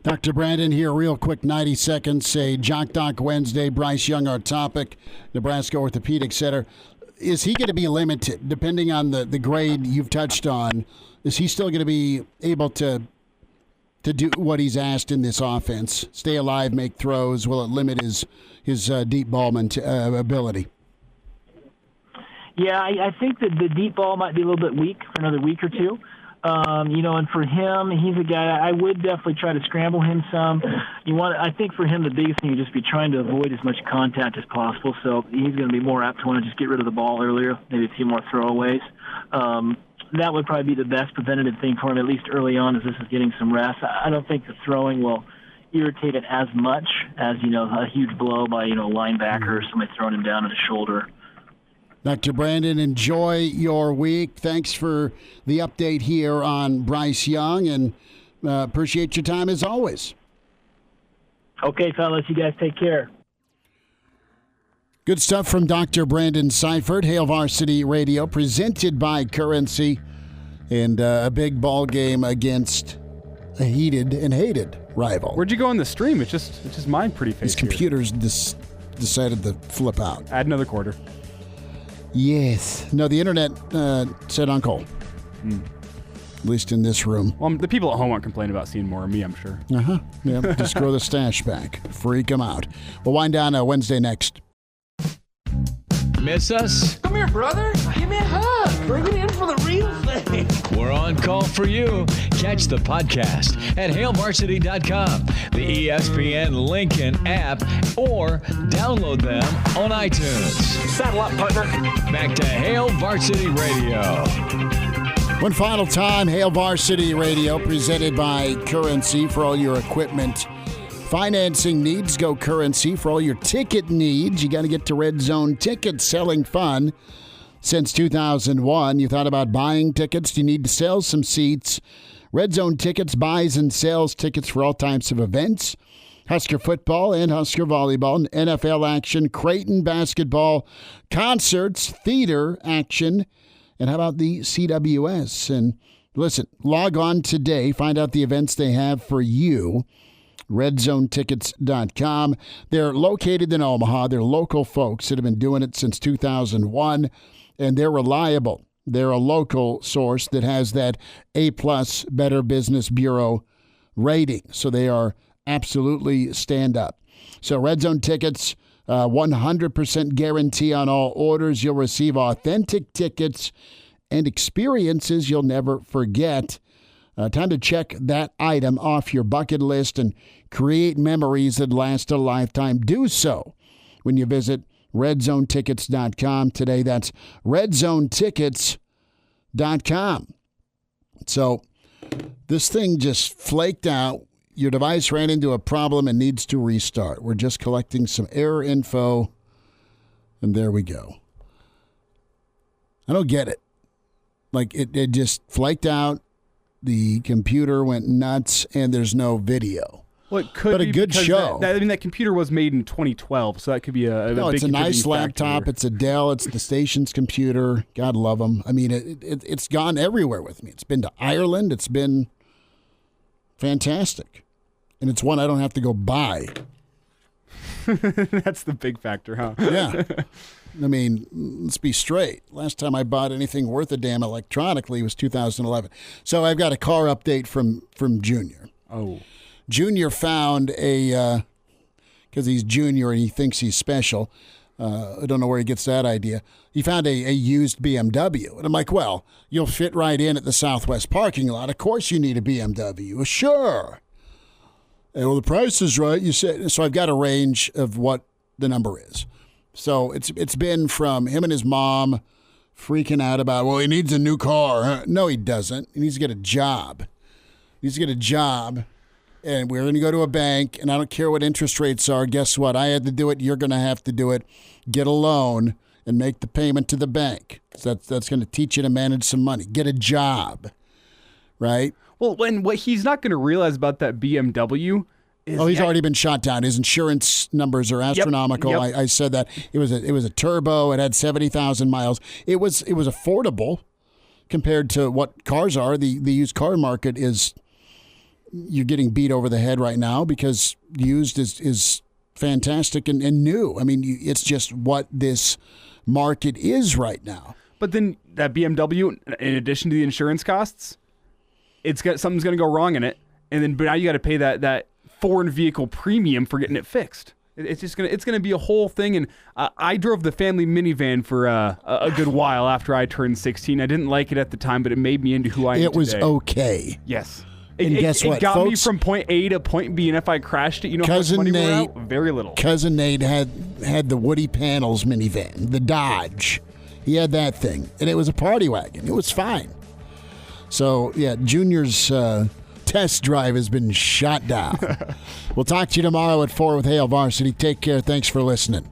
Dr. Brandon here, real quick, 90 seconds. Say Jock Doc Wednesday, Bryce Young, our topic, Nebraska Orthopedic Center. Is he going to be limited, depending on the grade you've touched on? Is he still going to be able to do what he's asked in this offense? Stay alive, make throws? Will it limit his deep ball ability? Yeah, I think that the deep ball might be a little bit weak for another week or two. And for him, he's a guy I would definitely try to scramble him some. I think for him, the biggest thing would just be trying to avoid as much contact as possible. So he's going to be more apt to want to just get rid of the ball earlier, maybe a few more throwaways. That would probably be the best preventative thing for him, at least early on, as this is getting some rest. I don't think the throwing will irritate it as much as, a huge blow by, a linebacker or somebody throwing him down at the shoulder. Dr. Brandon, enjoy your week. Thanks for the update here on Bryce Young, and appreciate your time as always. Okay, fellas, you guys take care. Good stuff from Dr. Brandon Seifert, Hail Varsity Radio, presented by Currency, and a big ball game against a heated and hated rival. Where'd you go on the stream? It's just mine pretty face. His computers decided to flip out. Add another quarter. Yes. No, the internet said on call. At least in this room. Well, the people at home aren't complaining about seeing more of me, I'm sure. Uh-huh. Yeah, just grow the stash back. Freak them out. We'll wind down Wednesday next. Miss us? Come here, brother. Give me a hug. Bring it in for the real thing. We're on call for you. Catch the podcast at hailvarsity.com, the ESPN Lincoln app, or download them on iTunes. Saddle up, partner. Back to Hail Varsity Radio. One final time, Hail Varsity Radio, presented by Currency. For all your equipment financing needs, go Currency. For all your ticket needs, you got to get to Red Zone Tickets, selling fun. Since 2001, you thought about buying tickets. You need to sell some seats. Red Zone Tickets buys and sells tickets for all types of events. Husker football and Husker volleyball, NFL action, Creighton basketball, concerts, theater action, and how about the CWS? And listen, log on today. Find out the events they have for you. RedZoneTickets.com. They're located in Omaha. They're local folks that have been doing it since 2001, and they're reliable. They're a local source that has that A-plus Better Business Bureau rating. So they are absolutely stand up. So Red Zone Tickets, 100% guarantee on all orders. You'll receive authentic tickets and experiences you'll never forget. Time to check that item off your bucket list and create memories that last a lifetime. Do so when you visit RedZoneTickets.com today. That's RedZoneTickets.com. So this thing just flaked out. Your device ran into a problem and needs to restart. We're just collecting some error info, and there we go. I don't get it. Like, it just flaked out. The computer went nuts, and there's no video. Well, it could but be a good show. That computer was made in 2012, so that could be a no, big it's a nice contributing laptop. factor. It's a Dell. It's the station's computer. God love them. I mean, it's gone everywhere with me. It's been to Ireland. It's been fantastic. And it's one I don't have to go buy. That's the big factor, huh? Yeah. I mean, let's be straight. Last time I bought anything worth a damn electronically was 2011. So I've got a car update from Junior. Oh. Junior found because he's Junior and he thinks he's special. I don't know where he gets that idea. He found a used BMW. And I'm like, well, you'll fit right in at the Southwest parking lot. Of course you need a BMW. Well, sure. And, well, the price is right. You said. So I've got a range of what the number is. So it's been from him and his mom freaking out about, well, he needs a new car. Huh? No, he doesn't. He needs to get a job. He needs to get a job. And we're going to go to a bank, and I don't care what interest rates are. Guess what? I had to do it. You're going to have to do it. Get a loan and make the payment to the bank. So that's going to teach you to manage some money. Get a job, right? Well, when what he's not going to realize about that BMW is he's already been shot down. His insurance numbers are astronomical. Yep. I said that. It was a turbo. It had 70,000 miles. It was affordable compared to what cars are. The used car market is. You're getting beat over the head right now because used is fantastic and new. I mean, it's just what this market is right now. But then that BMW, in addition to the insurance costs, something's going to go wrong in it, but now you got to pay that foreign vehicle premium for getting it fixed. It's gonna be a whole thing. And I drove the family minivan for a good while after I turned 16. I didn't like it at the time, but it made me into who I am today. It was okay. Yes. And guess what, It got folks? me from point A to point B, and if I crashed it, you know how much money we're out? Very little. Cousin Nate had the Woody Panels minivan, the Dodge. He had that thing, and it was a party wagon. It was fine. So, yeah, Junior's test drive has been shot down. We'll talk to you tomorrow at 4 with Hail Varsity. Take care. Thanks for listening.